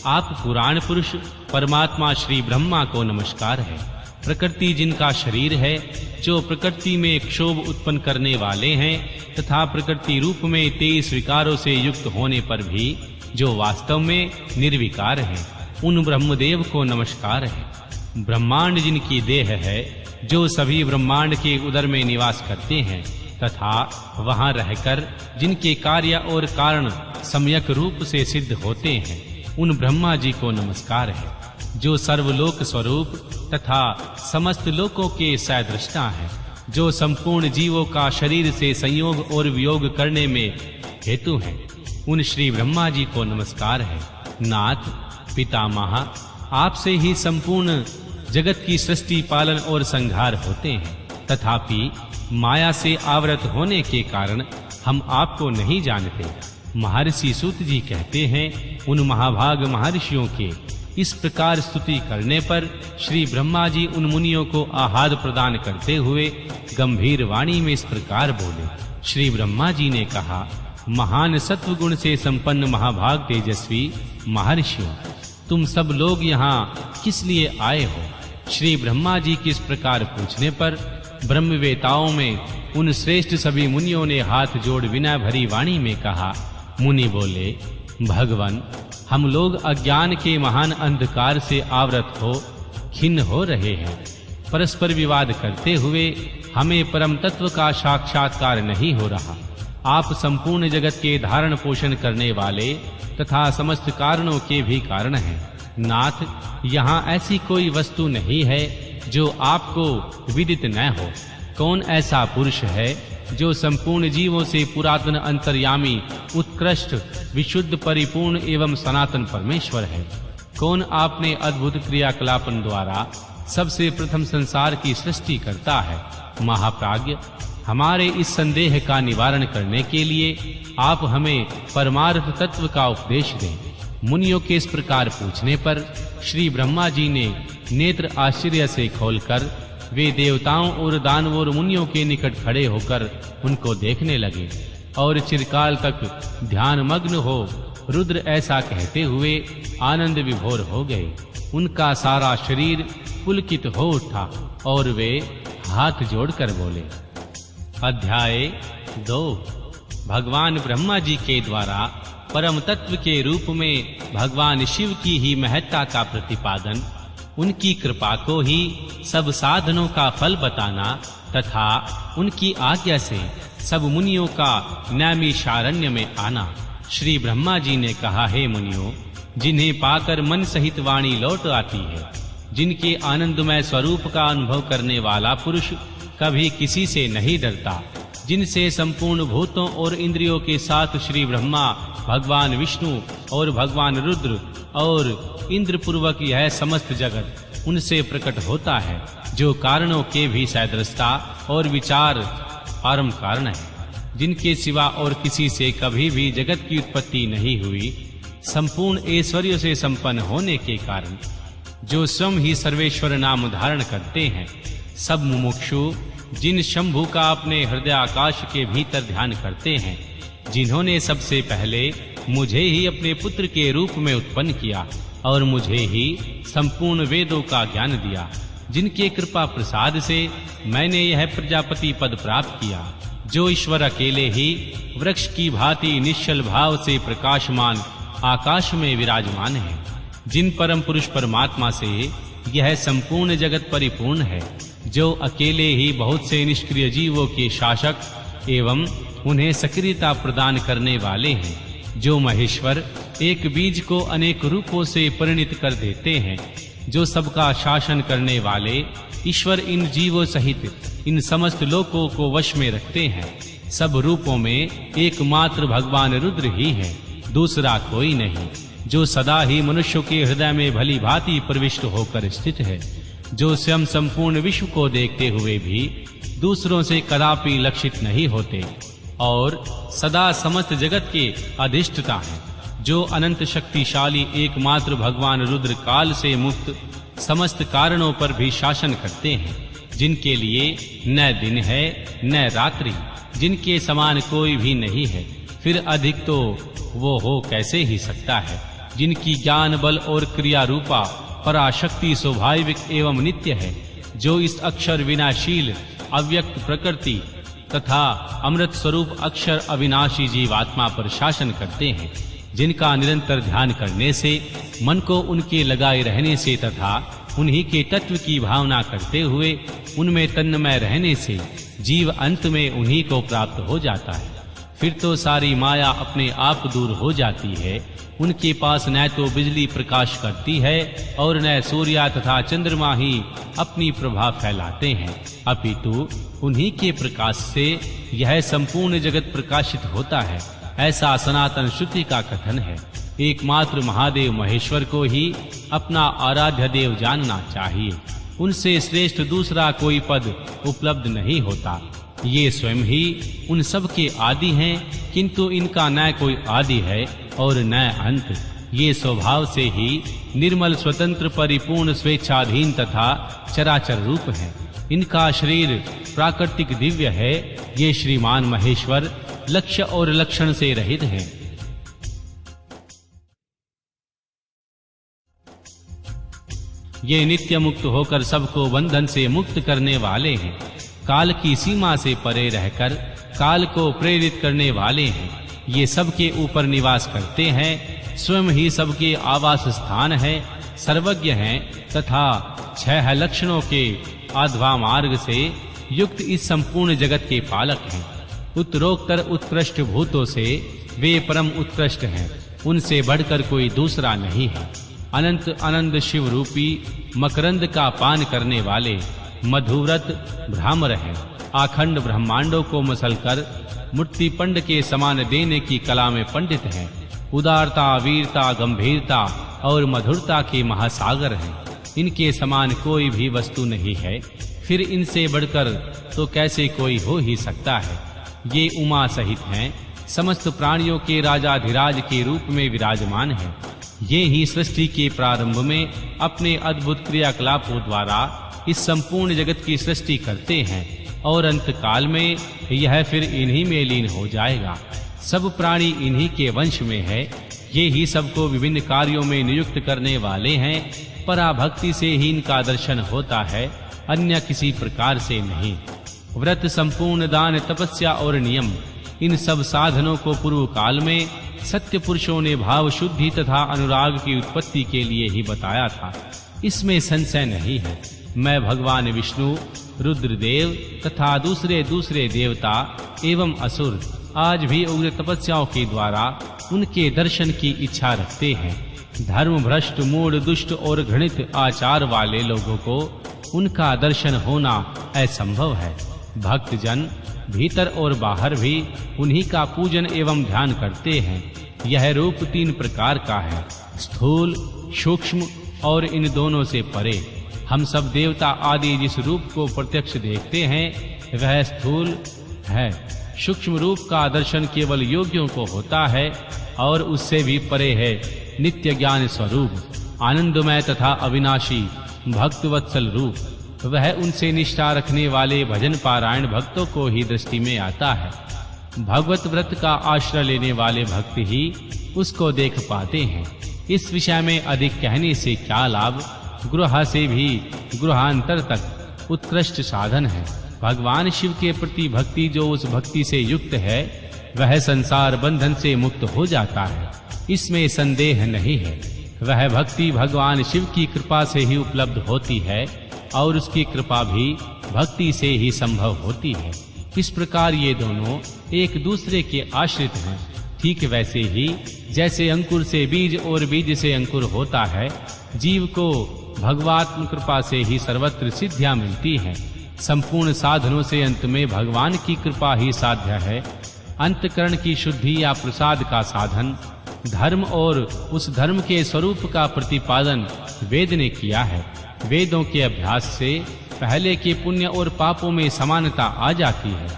आप पुराण पुरुष परमात्मा श्री ब्रह्मा को नमस्कार है। प्रकृति जिनका शरीर है, जो प्रकृति में क्षोभ उत्पन्न करने वाले हैं तथा प्रकृति रूप में 23 विकारों से युक्त होने पर भी जो वास्तव में निर्विकार हैं, उन ब्रह्मदेव को नमस्कार है। ब्रह्मांड जिनकी देह है, जो सभी ब्रह्मांड के उदर में निवास करते हैं तथा वहां रहकर जिनके कार्य और कारण सम्यक रूप से सिद्ध होते हैं, उन ब्रह्मा जी को नमस्कार है। जो सर्वलोक स्वरूप तथा समस्त लोकों के सदृष्टा हैं, जो संपूर्ण जीवों का शरीर से संयोग और वियोग करने में हेतु हैं, उन श्री ब्रह्मा जी को नमस्कार है। नाथ पितामह, आपसे ही संपूर्ण जगत की सृष्टि पालन और संहार होते हैं। तथापि माया से आवृत होने के कारण हम आपको नहीं जानते। महर्षि सूत जी कहते हैं, उन महाभाग महर्षियों के इस प्रकार स्तुति करने पर श्री ब्रह्मा जी उन मुनियों को आहार प्रदान करते हुए गंभीर वाणी में इस प्रकार बोले। श्री ब्रह्मा जी ने कहा, महान सत्व गुण से संपन्न महाभाग तेजस्वी महर्षियों, तुम सब लोग यहाँ किस लिए आए हो? श्री ब्रह्मा जी की इस प्रकार पूछने पर ब्रह्मवेताओं में उन श्रेष्ठ सभी मुनियों ने हाथ जोड़ विनय भरी वाणी में कहा। मुनि बोले, भगवान, हम लोग अज्ञान के महान अंधकार से आवृत हो खिन्न हो रहे हैं। परस्पर विवाद करते हुए हमें परम तत्व का साक्षात्कार नहीं हो रहा। आप संपूर्ण जगत के धारण पोषण करने वाले तथा समस्त कारणों के भी कारण हैं। नाथ, यहाँ ऐसी कोई वस्तु नहीं है जो आपको विदित न हो। कौन ऐसा पुरुष है जो संपूर्ण जीवों से पुरातन अंतर्यामी, उत्कृष्ट, विशुद्ध, परिपूर्ण एवं सनातन परमेश्वर है? कौन आपने अद्भुत क्रियाकलापन द्वारा सबसे प्रथम संसार की सृष्टि करता है? महाप्राज्ञ, हमारे इस संदेह का निवारण करने के लिए आप हमें परमार्थ तत्व का उपदेश दें। मुनियों के इस प्रकार पूछने पर श्री ब्रह्मा जी ने नेत्र आश्चर्य से खोलकर वे देवताओं और दानवों और मुनियों के निकट खड़े होकर उनको देखने लगे और चिरकाल तक ध्यान मग्न हो रुद्र ऐसा कहते हुए आनंद विभोर हो गए। उनका सारा शरीर पुलकित हो उठा और वे हाथ जोड़कर बोले, अध्याय 2। भगवान ब्रह्मा जी के द्वारा परम तत्व के रूप में भगवान शिव की ही महत्ता का प्रतिपादन, उनकी कृपा को ही सब साधनों का फल बताना तथा उनकी आज्ञा से सब मुनियों का नैमिषारण्य में आना। श्री ब्रह्मा जी ने कहा, हे मुनियों, जिन्हें पाकर मन सहित वाणी लौट आती है, जिनके आनंदमय स्वरूप का अनुभव करने वाला पुरुष कभी किसी से नहीं डरता, जिनसे संपूर्ण भूतों और इंद्रियों के साथ श्री ब्रह्मा, भगवान विष्णु और भगवान रुद्र और इंद्र पूर्वक यह समस्त जगत उनसे प्रकट होता है, जो कारणों के भी सदृशता और विचार परम कारण है, जिनके सिवा और किसी से कभी भी जगत की उत्पत्ति नहीं हुई, संपूर्ण ऐश्वर्य से संपन्न होने के कारण, जो स्वयं ही सर्वेश्वर नाम धारण करते हैं, सब मुमुक्षु जिन शंभु का अपने हृदय आकाश के भीतर ध्यान करते हैं, जिन्होंने सबसे पहले मुझे ही अपने पुत्र के रूप में उत्पन्न किया और मुझे ही संपूर्ण वेदों का ज्ञान दिया, जिनके कृपा प्रसाद से मैंने यह प्रजापति पद प्राप्त किया, जो ईश्वर अकेले ही वृक्ष की भांति निश्चल भाव से प्रकाशमान आकाश में विराजमान है, जिन परम पुरुष परमात्मा से यह संपूर्ण जगत परिपूर्ण है, जो अकेले ही बहुत से निष्क्रिय जीवों के शासक एवं उन्हें सक्रियता प्रदान करने वाले हैं, जो महेश्वर एक बीज को अनेक रूपों से परिणित कर देते हैं, जो सबका शासन करने वाले ईश्वर इन जीवों सहित इन समस्त लोकों को वश में रखते हैं। सब रूपों में एकमात्र भगवान रुद्र ही है, दूसरा कोई नहीं, जो सदा ही मनुष्यों के हृदय में भली भांति प्रविष्ट होकर स्थित है, जो स्वयं संपूर्ण विश्व को देखते हुए भी दूसरों से कदापि लक्षित नहीं होते और सदा समस्त जगत के अधिष्ठता हैं, जो अनंत शक्तिशाली एकमात्र भगवान रुद्र काल से मुक्त समस्त कारणों पर भी शासन करते हैं, जिनके लिए न दिन है न रात्रि, जिनके समान कोई भी नहीं है, फिर अधिक तो वो हो कैसे ही सकता है, जिनकी ज्ञान बल और क्रिया रूपा पराशक्ति स्वाभाविक एवं नित्य है, जो इस अक्षर विनाशील अव्यक्त प्रकृति तथा अमृत स्वरूप अक्षर अविनाशी जीवात्मा पर शासन करते हैं, जिनका निरंतर ध्यान करने से, मन को उनके लगाए रहने से तथा उन्हीं के तत्व की भावना करते हुए उनमें तन्मय रहने से जीव अंत में उन्हीं को प्राप्त हो जाता है। फिर तो सारी माया अपने आप दूर हो जाती है, उनके पास न तो बिजली प्रकाश करती है और न सूर्य तथा चंद्रमा ही अपनी प्रभा फैलाते हैं, अपितु उन्हीं के प्रकाश से यह संपूर्ण जगत प्रकाशित होता है, ऐसा सनातन श्रुति का कथन है। एकमात्र महादेव महेश्वर को ही अपना आराध्य देव जानना चाहिए, उनसे श्रेष्ठ दूसरा कोई पद उपलब्ध नहीं होता। ये स्वयं ही उन सब के आदि हैं, किंतु इनका न कोई आदि है और न अंत। ये स्वभाव से ही निर्मल स्वतंत्र परिपूर्ण स्वेच्छाधीन तथा चराचर रूप है। इनका शरीर प्राकृतिक दिव्य है। ये श्रीमान महेश्वर लक्ष्य और लक्षण से रहित हैं। ये नित्य मुक्त होकर सबको बंधन से मुक्त करने वाले हैं। काल की सीमा से परे रहकर काल को प्रेरित करने वाले हैं। ये सबके ऊपर निवास करते हैं, स्वयं ही सबके आवास स्थान है, सर्वज्ञ हैं तथा 6 लक्षणों के आध्वा मार्ग से युक्त इस संपूर्ण जगत के पालक हैं। उत्तरोत्तर उत्कृष्ट भूतों से वे परम उत्कृष्ट हैं, उनसे बढ़कर कोई दूसरा नहीं है। अनंत आनंद शिव रूपी मकरंद का पान करने वाले मधुव्रत भ्रामर हैं। आखंड ब्रह्मांडों को मसलकर मूर्ति पंड के समान देने की कला में पंडित हैं। उदारता, वीरता, गंभीरता और मधुरता के महासागर हैं। इनके समान कोई भी वस्तु नहीं है, फिर इनसे बढ़कर तो कैसे कोई हो ही सकता है। ये उमा सहित हैं, समस्त प्राणियों के राजाधिराज के रूप में विराजमान हैं। ये ही सृष्टि के प्रारंभ में अपने अद्भुत क्रियाकलापों द्वारा इस संपूर्ण जगत की सृष्टि करते हैं और अंत काल में यह फिर इन्हीं में लीन हो जाएगा। सब प्राणी इन्हीं के वंश में है। ये ही सबको विभिन्न कार्यों में नियुक्त करने वाले हैं। पराभक्ति से ही इनका दर्शन होता है, अन्य किसी प्रकार से नहीं। व्रत, संपूर्ण दान, तपस्या और नियम, इन सब साधनों को पूर्व काल में सत्य पुरुषों ने भाव शुद्धि तथा अनुराग की उत्पत्ति के लिए ही बताया था। इसमें संशय नहीं है। मैं भगवान विष्णु, रुद्रदेव तथा दूसरे देवता एवं असुर आज भी उग्र तपस्याओं के द्वारा उनके दर्शन की इच्छा रखते हैं। धर्म भ्रष्ट, मूढ़, दुष्ट और घृणित आचार वाले लोगों को उनका दर्शन होना असंभव है। भक्त जन भीतर और बाहर भी उन्हीं का पूजन एवं ध्यान करते हैं। यह रूप 3 प्रकार का है, स्थूल, सूक्ष्म और इन दोनों से परे। हम सब देवता आदि जिस रूप को प्रत्यक्ष देखते हैं वह स्थूल है। सूक्ष्म रूप का दर्शन केवल योगियों को होता है और उससे भी परे है नित्य ज्ञान स्वरूप, आनंदमय तथा अविनाशी भक्त वत्सल रूप। वह उनसे निष्ठा रखने वाले भजन पारायण भक्तों को ही दृष्टि में आता है। भगवत व्रत का आश्रय लेने वाले भक्त ही उसको देख पाते हैं। इस विषय में अधिक कहने से क्या लाभ। गृह से भी गृहांतर तक उत्कृष्ट साधन है। भगवान शिव के प्रति भक्ति जो उस भक्ति से युक्त है वह संसार बंधन से मुक्त हो जाता है, इसमें संदेह नहीं है। वह भक्ति भगवान शिव की कृपा से ही उपलब्ध होती है और उसकी कृपा भी भक्ति से ही संभव होती है। इस प्रकार ये दोनों एक दूसरे के आश्रित हैं। ठीक वैसे ही जैसे अंकुर से बीज और बीज से अंकुर होता है, जीव को भगवात्म कृपा से ही सर्वत्र सिद्धियां मिलती हैं। संपूर्ण साधनों से अंत में भगवान की कृपा ही साध्य है। अंतकरण की शुद्धि या प्रसाद का साधन धर्म और उस धर्म के स्वरूप का प्रतिपादन वेद ने किया है। वेदों के अभ्यास से पहले के पुण्य और पापों में समानता आ जाती है।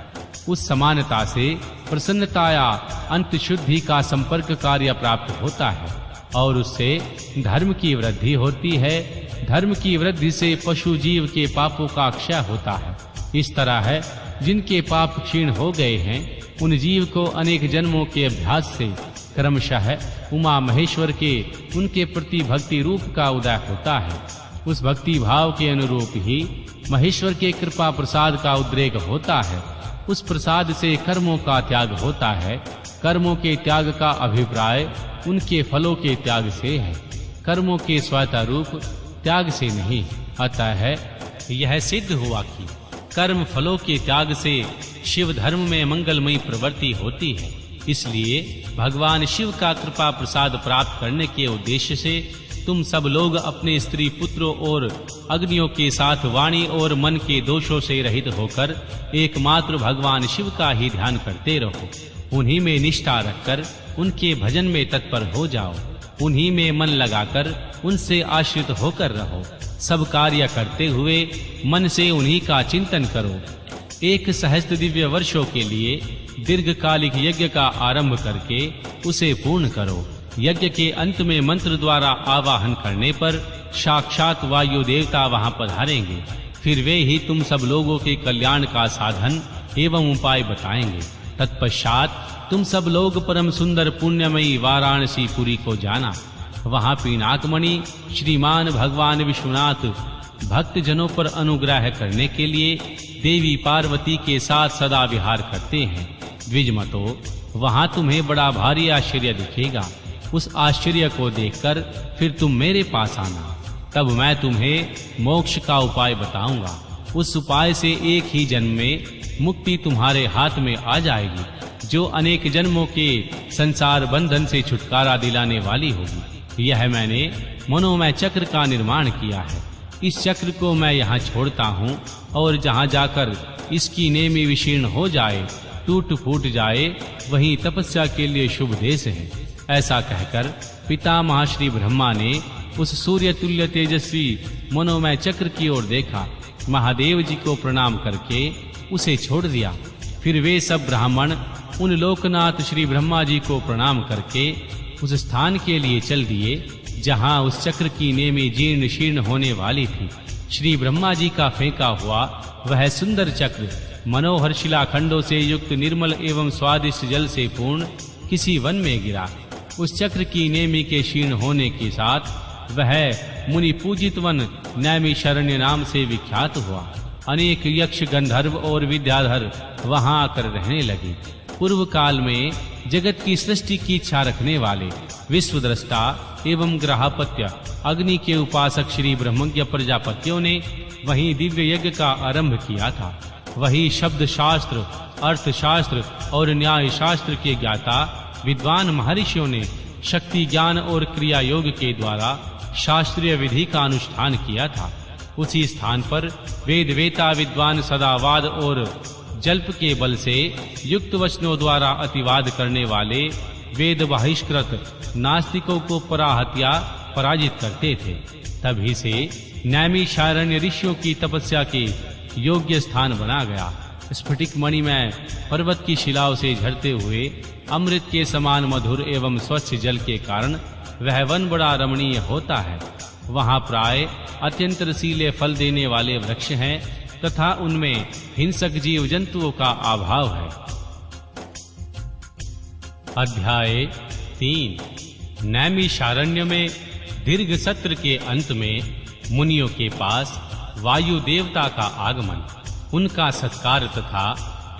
उस समानता से प्रसन्नता या अंत शुद्धि का संपर्क कार्य प्राप्त होता है और उससे धर्म की वृद्धि होती है। धर्म की वृद्धि से पशु जीव के पापों का क्षय होता है। इस तरह है जिनके पाप क्षीण हो गए हैं उन जीव को अनेक जन्मों के अभ्यास से क्रमशः उमा महेश्वर के उनके प्रति भक्ति रूप का उदय होता है। उस भक्ति भाव के अनुरूप ही महेश्वर के कृपा प्रसाद का उद्रेक होता है। उस प्रसाद से कर्मों का त्याग होता है। कर्मों के त्याग का अभिप्राय उनके फलों के त्याग से है, कर्मों के स्वतः रूप त्याग से नहीं। अतः यह सिद्ध हुआ कि कर्म फलों के त्याग से शिव धर्म में मंगलमयी प्रवृत्ति होती है। इसलिए भगवान शिव का कृपा प्रसाद प्राप्त करने के उद्देश्य से तुम सब लोग अपने स्त्री पुत्रों और अग्नियों के साथ वाणी और मन के दोषों से रहित होकर एकमात्र भगवान शिव का ही ध्यान करते रहो। उन्हीं में निष्ठा रखकर उनके भजन में तत्पर हो जाओ। उन्हीं में मन लगाकर उनसे आश्रित होकर रहो। सब कार्य करते हुए मन से उन्हीं का चिंतन करो। 1 सहस्त्र दिव्य वर्षों के लिए दीर्घकालिक यज्ञ का आरंभ करके उसे पूर्ण करो। यज्ञ के अंत में मंत्र द्वारा आवाहन करने पर साक्षात वायु देवता वहां पधारेंगे। फिर वे ही तुम सब लोगों के कल्याण का साधन एवं उपाय बताएंगे। तत्पश्चात तुम सब लोग परम सुंदर पुण्यमयी वाराणसी पुरी को जाना। वहां पिनाकमणि श्रीमान भगवान विश्वनाथ भक्त जनों पर अनुग्रह करने के लिए देवी पार्वती के साथ सदा विहार करते हैं। द्विजमतो, वहां तुम्हें बड़ा भारी आश्चर्य दिखेगा। उस आश्चर्य को देखकर फिर तुम मेरे पास आना, तब मैं तुम्हें मोक्ष का उपाय बताऊंगा। उस उपाय से एक ही जन्म में मुक्ति तुम्हारे हाथ में आ जाएगी, जो अनेक जन्मों के संसार बंधन से छुटकारा दिलाने वाली होगी। यह मैंने मनोमय चक्र का निर्माण किया है। इस चक्र को मैं यहाँ छोड़ता हूँ और जहाँ जाकर इसकी नेमी विशीर्ण हो जाए, टूट फूट जाए, वहीं तपस्या के लिए शुभ देश है। ऐसा कहकर पितामह श्री ब्रह्मा ने उस सूर्य तुल्य तेजस्वी मनोमय चक्र की ओर देखा। महादेव जी को प्रणाम करके उसे छोड़ दिया। फिर वे सब ब्राह्मण उन लोकनाथ श्री ब्रह्मा जी को प्रणाम करके उस स्थान के लिए चल दिए जहां उस चक्र की नेमी जीर्ण शीर्ण होने वाली थी। श्री ब्रह्मा जी का फेंका हुआ वह सुंदर चक्र मनोहर शिलाखंडों से युक्त निर्मल एवं स्वादिष्ट जल से पूर्ण किसी वन में गिरा। उस चक्र की नेमी के क्षीण होने के साथ वह मुनि पूजित वन नैमिषारण्य नाम से विख्यात हुआ। अनेक यक्ष, गंधर्व और विद्याधर वहां आकर रहने लगे। पूर्व काल में जगत की सृष्टि की इच्छा रखने वाले विश्वद्रष्टा एवं ग्रहापत्य अग्नि के उपासक श्री ब्रह्मज्ञ प्रजापतियों ने वहीं दिव्य यज्ञ का आरंभ किया था। वही शब्द शास्त्र, अर्थशास्त्र और न्याय शास्त्र के ज्ञाता विद्वान महर्षियों ने शक्ति, ज्ञान और क्रिया योग के द्वारा शास्त्रीय विधि का अनुष्ठान किया था। उसी स्थान पर वेद वेता विद्वान सदावाद और जल्प के बल से युक्त वचनों द्वारा अतिवाद करने वाले वेद बहिष्कृत नास्तिकों को पराहत्या पराजित करते थे। तभी से नैमिषारण्य ऋषियों की तपस्या के योग्य स्थान बना गया। स्फटिक मणि में पर्वत की शिलाओं से झरते हुए अमृत के समान मधुर एवं स्वच्छ जल के कारण वह वन बड़ा रमणीय होता है। वहां प्राय अत्यंत रसीले फल देने वाले वृक्ष हैं तथा उनमें हिंसक जीव जंतुओं का अभाव है। अध्याय 3। नैमिषारण्य में दीर्घ सत्र के अंत में मुनियों के पास वायु देवता का आगमन, उनका सत्कार तथा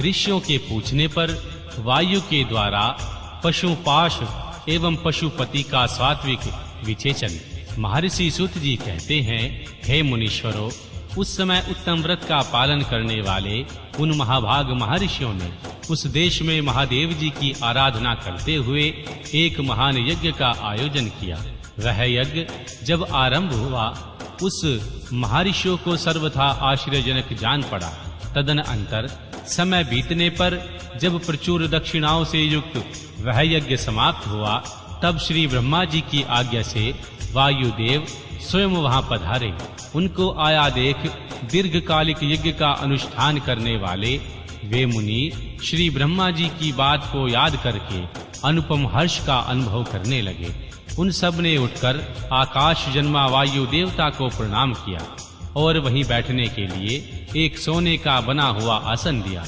ऋषियों के पूछने पर वायु के द्वारा पशुपाश एवं पशुपति का सात्विक विचेचन। महर्षि सूत जी कहते हैं, हे मुनीश्वरों, उस समय उत्तम व्रत का पालन करने वाले उन महाभाग महर्षियों ने उस देश में महादेव जी की आराधना करते हुए एक महान यज्ञ का आयोजन किया। वह यज्ञ जब आरंभ हुआ उस महर्षियों को सर्वथा आश्चर्यजनक जान पड़ा। तदनंतर समय बीतने पर जब प्रचुर दक्षिणाओं से युक्त वह यज्ञ समाप्त हुआ, तब श्री ब्रह्मा जी की आज्ञा से वायुदेव स्वयं वहां पधारे। उनको आया देख दीर्घकालिक यज्ञ का अनुष्ठान करने वाले वे मुनि श्री ब्रह्मा जी की बात को याद करके अनुपम हर्ष का अनुभव करने लगे। उन सब ने उठकर आकाश जन्मा वायु देवता को प्रणाम किया और वहीं बैठने के लिए एक सोने का बना हुआ आसन दिया।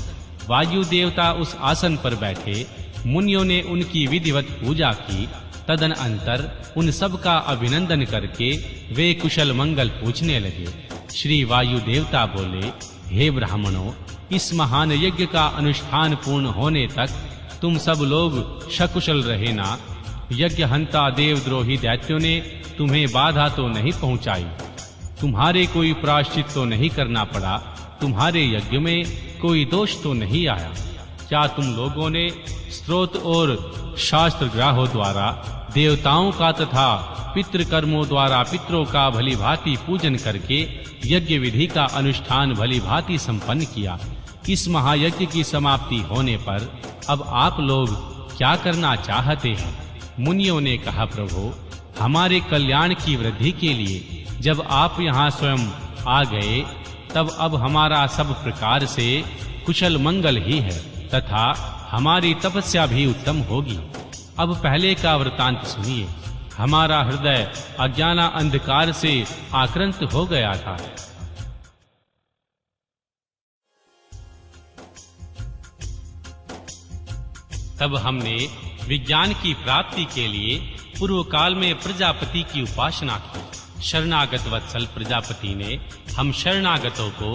वायु देवता उस आसन पर बैठे। मुनियों ने उनकी विधिवत पूजा की। तदनंतर उन सब का अभिनंदन करके वे कुशल मंगल पूछने लगे। श्री वायु देवता बोले, हे ब्राह्मणों, इस महान यज्ञ का अनुष्ठान पूर्ण होने तक तुम सब लोग सकुशल रहे ना। यज्ञ हंता देवद्रोही दैत्यों ने तुम्हें बाधा तो नहीं पहुंचाई, तुम्हारे कोई प्रायश्चित तो नहीं करना पड़ा, तुम्हारे यज्ञ में कोई दोष तो नहीं आया। क्या तुम लोगों ने स्त्रोत और शास्त्र ग्राहों द्वारा देवताओं का तथा पितृकर्मों द्वारा पितरों का भली भांति पूजन करके यज्ञ विधि का अनुष्ठान भली भांति संपन्न किया? इस महायज्ञ की समाप्ति होने पर अब आप लोग क्या करना चाहते हैं? मुनियों ने कहा, प्रभु, हमारे कल्याण की वृद्धि के लिए जब आप यहाँ स्वयं आ गए, तब अब हमारा सब प्रकार से कुशल मंगल ही है तथा हमारी तपस्या भी उत्तम होगी। अब पहले का वृतांत सुनिए। हमारा हृदय अज्ञाना अंधकार से आक्रांत हो गया था। तब हमने विज्ञान की प्राप्ति के लिए पूर्व काल में प्रजापति की उपासना की। शरणागत वत्सल प्रजापति ने हम शरणागतों को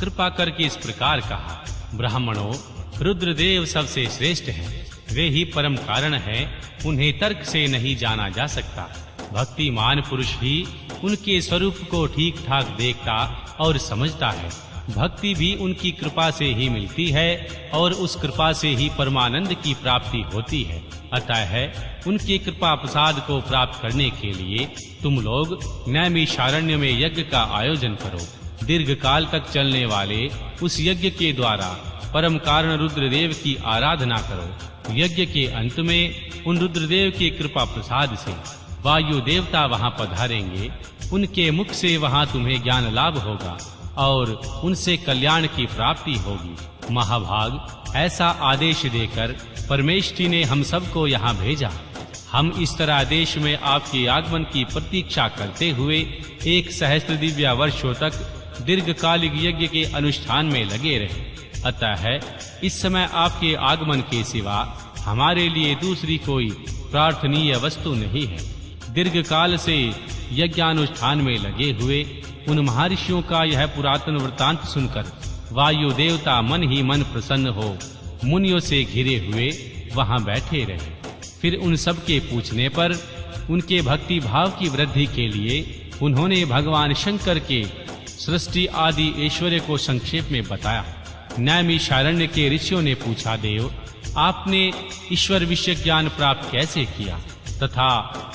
कृपा करके इस प्रकार कहा, ब्राह्मणों, रुद्रदेव सबसे श्रेष्ठ हैं, वे ही परम कारण हैं, उन्हें तर्क से नहीं जाना जा सकता। भक्तिमान पुरुष ही उनके स्वरूप को ठीक ठाक देखता और समझता है। भक्ति भी उनकी कृपा से ही मिलती है और उस कृपा से ही परमानंद की प्राप्ति होती है। अतः उनकी कृपा प्रसाद को प्राप्त करने के लिए तुम लोग नैमिषारण्य में यज्ञ का आयोजन करो। दीर्घ काल तक चलने वाले उस यज्ञ के द्वारा परम कारण रुद्रदेव की आराधना करो। यज्ञ के अंत में उन रुद्रदेव की कृपा प्रसाद से वायु देवता वहां पधारेंगे। उनके मुख से वहां तुम्हें ज्ञान लाभ होगा और उनसे कल्याण की प्राप्ति होगी। महाभाग, ऐसा आदेश देकर परमेष्ठी ने हम सबको यहाँ भेजा। हम इस तरह देश में आपके आगमन की प्रतीक्षा करते हुए 1 सहस्त्र दिव्य वर्षों तक दीर्घकालिक यज्ञ के अनुष्ठान में लगे रहे। अतः इस समय आपके आगमन के सिवा हमारे लिए दूसरी कोई प्रार्थनीय वस्तु नहीं है। दीर्घ काल से यज्ञानुष्ठान में लगे हुए उन महर्षियों का यह पुरातन वृतांत सुनकर वायु देवता मन ही मन प्रसन्न हो मुनियों से घिरे हुए वहां बैठे रहे। फिर उन सब के पूछने पर उनके भक्ति भाव की वृद्धि के लिए उन्होंने भगवान शंकर के सृष्टि आदि ऐश्वर्य को संक्षेप में बताया। नैमिषारण्य के ऋषियों ने पूछा, देव आपने ईश्वर विषय ज्ञान प्राप्त कैसे किया तथा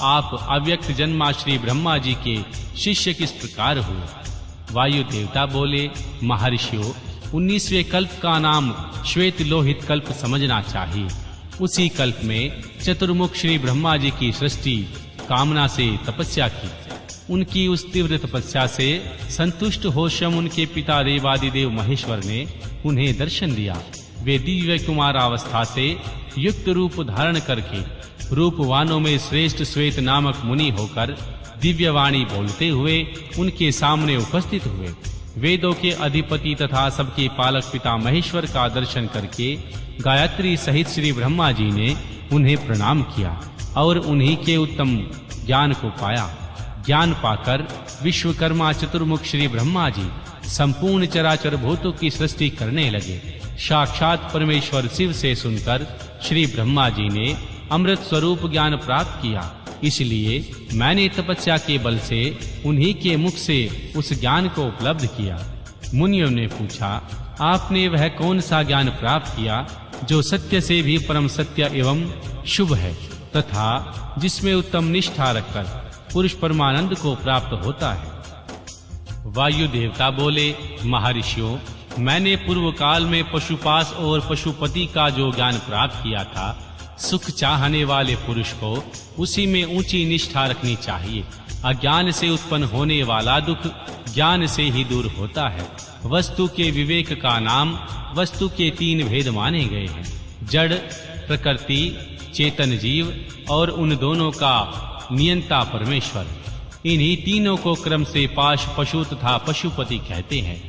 आप अव्यक्त जन्मा श्री ब्रह्मा जी के शिष्य किस प्रकार हुए? वायु देवता बोले, महर्षियों 19वें कल्प का नाम श्वेत लोहित कल्प समझना चाहिए। उसी कल्प में चतुर्मुख श्री ब्रह्मा जी की सृष्टि कामना से तपस्या की। उनकी उस तीव्र तपस्या से संतुष्ट हो स्वयं उनके पिता देवादिदेव महेश्वर ने उन्हें दर्शन दिया। वे दिव्य कुमारावस्था से युक्त रूप धारण करके रूपवानों में श्रेष्ठ श्वेत नामक मुनि होकर दिव्य वाणी बोलते हुए उनके सामने उपस्थित हुए। वेदों के अधिपति तथा सबके पालक पिता महेश्वर का दर्शन करके गायत्री सहित श्री ब्रह्मा जी ने उन्हें प्रणाम किया और उन्हीं के उत्तम ज्ञान को पाया। ज्ञान पाकर विश्वकर्मा चतुर्मुख श्री ब्रह्मा जी संपूर्ण चराचर भूतों की सृष्टि करने लगे। साक्षात परमेश्वर शिव से सुनकर श्री ब्रह्मा जी ने अमृत स्वरूप ज्ञान प्राप्त किया। इसलिए मैंने तपस्या के बल से उन्हीं के मुख से उस ज्ञान को उपलब्ध किया। मुनियों ने पूछा, आपने वह कौन सा ज्ञान प्राप्त किया जो सत्य से भी परम सत्य एवं शुभ है तथा जिसमें उत्तम निष्ठा रखकर पुरुष परमानंद को प्राप्त होता है? वायु देवता बोले, महर्षियों मैंने पूर्व काल में पशुपास और पशुपति का जो ज्ञान प्राप्त किया था, सुख चाहने वाले पुरुष को उसी में ऊंची निष्ठा रखनी चाहिए। अज्ञान से उत्पन्न होने वाला दुख ज्ञान से ही दूर होता है। वस्तु के विवेक का नाम वस्तु के 3 भेद माने गए हैं, जड़, प्रकृति, चेतन जीव और उन दोनों का नियंता परमेश्वर। इन्हीं तीनों को क्रम से पाश, पशु तथा पशुपति कहते हैं।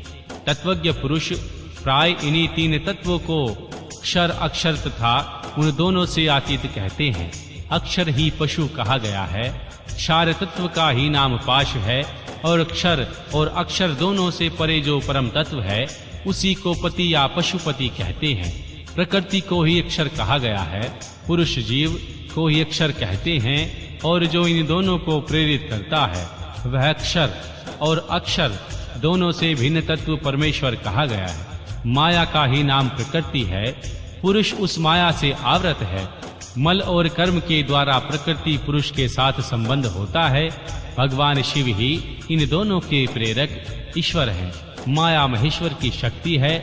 तत्वज्ञ पुरुष प्राय इन्हीं 3 तत्वों को क्षर, अक्षर तथा उन दोनों से अतीत कहते हैं। अक्षर ही पशु कहा गया है, क्षार तत्व का ही नाम पाश है और क्षर और अक्षर दोनों से परे जो परम तत्व है उसी को पति या पशुपति कहते हैं। प्रकृति को ही अक्षर कहा गया है, पुरुष जीव को ही अक्षर कहते हैं और जो इन दोनों को प्रेरित करता है वह अक्षर और अक्षर दोनों से भिन्न तत्व परमेश्वर कहा गया है। माया का ही नाम प्रकृति है, पुरुष उस माया से आवृत है। मल और कर्म के द्वारा प्रकृति पुरुष के साथ संबंध होता है। भगवान शिव ही इन दोनों के प्रेरक ईश्वर है। माया महेश्वर की शक्ति है,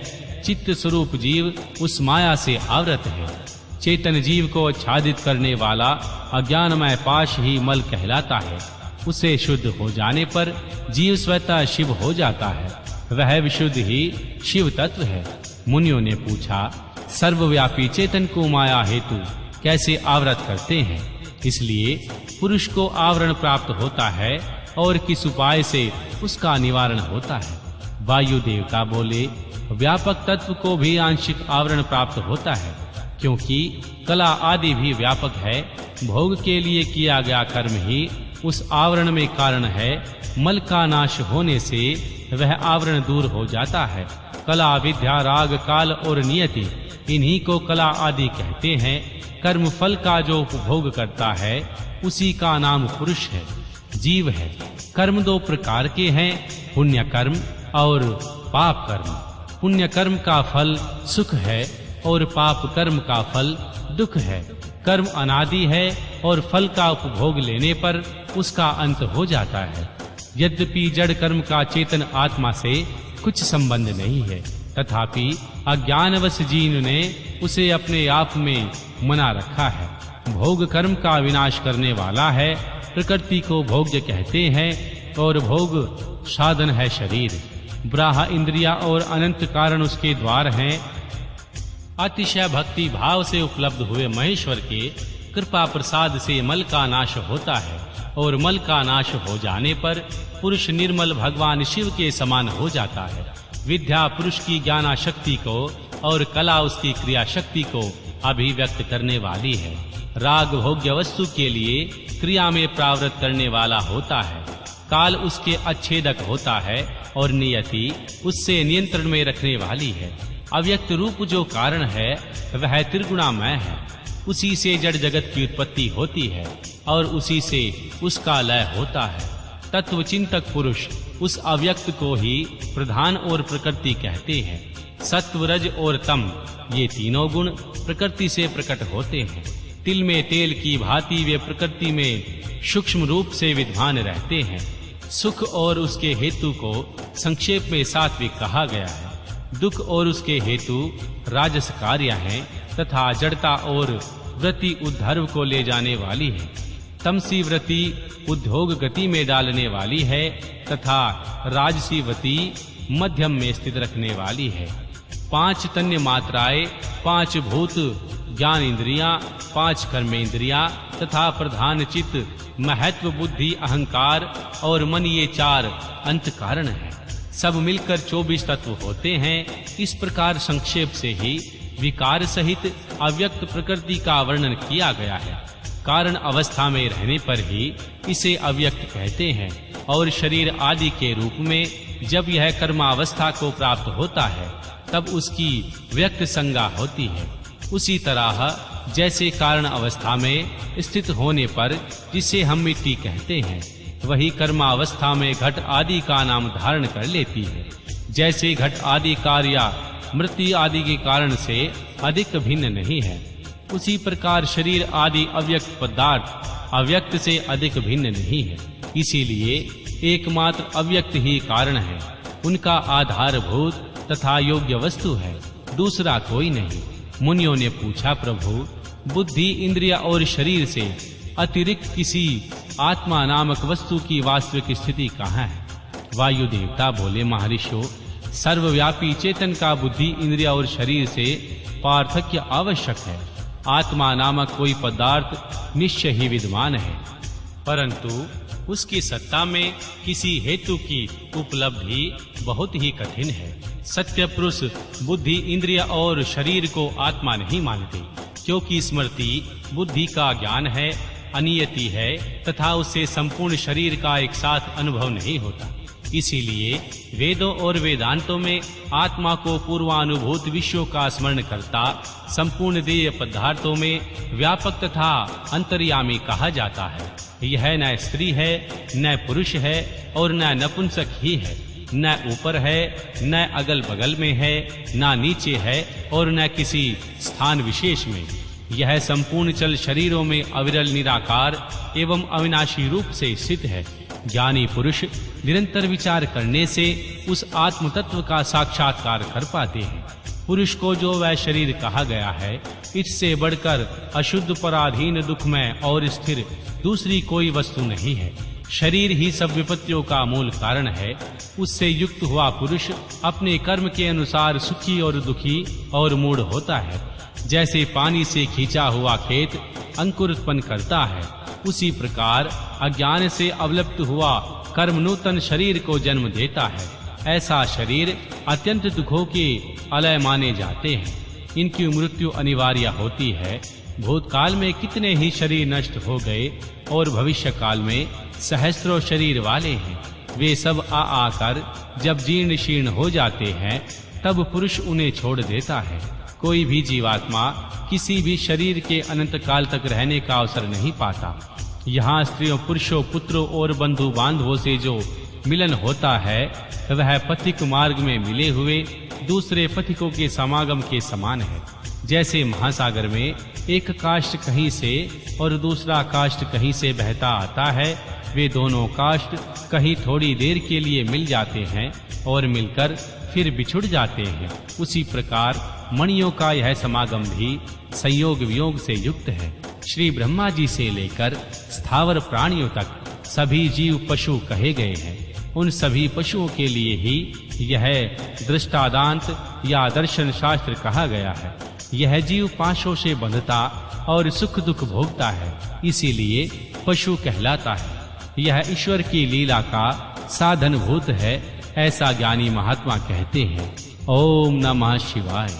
चित्त स्वरूप जीव उस माया से आवृत है। चेतन जीव को आच्छादित करने वाला अज्ञानमय पाश ही मल कहलाता है। उसे शुद्ध हो जाने पर जीव स्वतः शिव हो जाता है, वह विशुद्ध ही शिव तत्व है। मुनियों ने पूछा, सर्वव्यापी चेतन को माया हेतु कैसे आवृत करते हैं? इसलिए पुरुष को आवरण प्राप्त होता है और किस उपाय से उसका निवारण होता है? वायु देवता बोले, व्यापक तत्व को भी आंशिक आवरण प्राप्त होता है, क्योंकि कला आदि भी व्यापक है। भोग के लिए किया गया कर्म ही उस आवरण में कारण है। मल का नाश होने से वह आवरण दूर हो जाता है। कला, विद्या, राग, काल और नियति, इन्हीं को कला आदि कहते हैं। कर्म फल का जो उपभोग करता है उसी का नाम पुरुष है, जीव है। कर्म 2 प्रकार के हैं, पुण्य कर्म और पाप कर्म। पुण्य कर्म का फल सुख है और पाप कर्म का फल दुख है। कर्म अनादि है और फल का उपभोग लेने पर उसका अंत हो जाता है। यद्यपि जड़ कर्म का चेतन आत्मा से कुछ संबंध नहीं है, तथापि अज्ञानवश जीव ने उसे अपने आप में मना रखा है। भोग कर्म का विनाश करने वाला है। प्रकृति को भोग्य कहते हैं और भोग साधन है शरीर। ब्राह्म इंद्रिया और अनंत कारण उसके द्वार हैं। अतिशय भक्ति भाव से उपलब्ध हुए महेश्वर के कृपा प्रसाद से मल का नाश होता है और मल का नाश हो जाने पर पुरुष निर्मल भगवान शिव के समान हो जाता है। विद्या पुरुष की ज्ञान शक्ति को और कला उसकी क्रिया शक्ति को अभिव्यक्त करने वाली है। राग भोग्य वस्तु के लिए क्रिया में प्रावृत्त करने वाला होता है। काल उसके अच्छेदक होता है और नियति उससे नियंत्रण में रखने वाली है। अव्यक्त रूप जो कारण है वह त्रिगुणामय है। उसी से जड़ जगत की उत्पत्ति होती है और उसी से उसका लय होता है। तत्व चिंतक पुरुष उस अव्यक्त को ही प्रधान और प्रकृति कहते हैं। सत्व, रज और तम ये तीनों गुण प्रकृति से प्रकट होते हैं। तिल में तेल की भांति वे प्रकृति में सूक्ष्म रूप से विद्यमान रहते हैं। सुख और उसके हेतु को संक्षेप में सात्विक कहा गया है। दुख और उसके हेतु राजस कार्य हैं तथा जड़ता और वृत्ति उद्धर्व को ले जाने वाली है। तमसी वृत्ति उद्योग गति में डालने वाली है तथा राजसी वृत्ति मध्यम में स्थित रखने वाली है। 5 तन्य मात्राएं, 5 भूत ज्ञान इंद्रियां, 5 कर्मेंद्रियां तथा प्रधान चित्त, महत्व, बुद्धि, अहंकार और मन ये 4 अंत कारण हैं। सब मिलकर 24 तत्व होते हैं। इस प्रकार संक्षेप से ही विकार सहित अव्यक्त प्रकृति का वर्णन किया गया है। कारण अवस्था में रहने पर ही इसे अव्यक्त कहते हैं और शरीर आदि के रूप में जब यह कर्मावस्था को प्राप्त होता है तब उसकी व्यक्त संज्ञा होती है। उसी तरह जैसे कारण अवस्था में स्थित होने पर जिसे हम मिट्टी कहते हैं, वही कर्मावस्था में घट आदि का नाम धारण कर लेती है। जैसे घट आदि कार्य मृत्यु आदि के कारण से अधिक भिन्न नहीं है, उसी प्रकार शरीर आदि अव्यक्त पदार्थ अव्यक्त से अधिक भिन्न नहीं है। इसीलिए एकमात्र अव्यक्त ही कारण है, उनका आधारभूत तथा योग्य वस्तु है, दूसरा कोई नहीं। मुनियों ने पूछा, प्रभु बुद्धि, इंद्रिय और शरीर से अतिरिक्त किसी आत्मा नामक वस्तु की वास्तविक स्थिति कहाँ है? वायु देवता बोले, महर्षियों, सर्वव्यापी चेतन का बुद्धि, इंद्रिय और शरीर से पार्थक्य आवश्यक है। आत्मा नामक कोई पदार्थ निश्चय ही विद्यमान है, परंतु उसकी सत्ता में किसी हेतु की उपलब्धि बहुत ही कठिन है। सत्य पुरुष बुद्धि, इंद्रिय और शरीर को आत्मा नहीं मानते, क्योंकि स्मृति बुद्धि का ज्ञान है, अनियति है तथा उससे संपूर्ण शरीर का एक साथ अनुभव नहीं होता। इसीलिए वेदों और वेदांतों में आत्मा को पूर्वानुभूत विषयों का स्मरण करता संपूर्ण देह पदार्थों में व्यापक तथा अंतर्यामी कहा जाता है। यह न स्त्री है, न पुरुष है और न नपुंसक ही है, न ऊपर है, न अगल बगल में है, न नीचे है और न किसी स्थान विशेष में। यह संपूर्ण चल शरीरों में अविरल निराकार एवं अविनाशी रूप से स्थित है। ज्ञानी पुरुष निरंतर विचार करने से उस आत्म तत्व का साक्षात्कार कर पाते हैं। पुरुष को जो वह शरीर कहा गया है, इससे बढ़कर अशुद्ध, पराधीन, दुखमय और स्थिर दूसरी कोई वस्तु नहीं है। शरीर ही सब विपत्तियों का मूल कारण है। उससे युक्त हुआ पुरुष अपने कर्म के अनुसार सुखी और दुखी और मूढ़ होता है। जैसे पानी से खींचा हुआ खेत अंकुर उत्पन्न करता है, उसी प्रकार अज्ञान से अवलुप्त हुआ कर्म नूतन शरीर को जन्म देता है। ऐसा शरीर अत्यंत दुखों के अलय माने जाते हैं। इनकी मृत्यु अनिवार्य होती है। भूतकाल में कितने ही शरीर नष्ट हो गए और भविष्य काल में सहस्त्रों शरीर वाले हैं। वे सब आकर जब जीर्ण शीर्ण हो जाते हैं, तब पुरुष उन्हें छोड़ देता है। कोई भी जीवात्मा किसी भी शरीर के अनंत काल तक रहने का अवसर नहीं पाता। यहाँ स्त्रियों, पुरुषों, पुत्रों और बंधु बांधवों से जो मिलन होता है, वह पथिक मार्ग में मिले हुए दूसरे पथिकों के समागम के समान है। जैसे महासागर में एक काष्ठ कहीं से और दूसरा काष्ठ कहीं से बहता आता है, वे दोनों काष्ठ कहीं थोड़ी देर के लिए मिल जाते हैं और मिलकर फिर बिछुड़ जाते हैं। उसी प्रकार मणियों का यह समागम भी संयोग वियोग से युक्त है। श्री ब्रह्मा जी से लेकर स्थावर प्राणियों तक सभी जीव पशु कहे गए हैं। उन सभी पशुओं के लिए ही यह दृष्टादांत या दर्शन शास्त्र कहा गया है। यह जीव पाशों से बंधता और सुख दुख भोगता है, इसीलिए पशु कहलाता है। यह ईश्वर की लीला का साधनभूत है, ऐसा ज्ञानी महात्मा कहते हैं। ओम नमः शिवाय।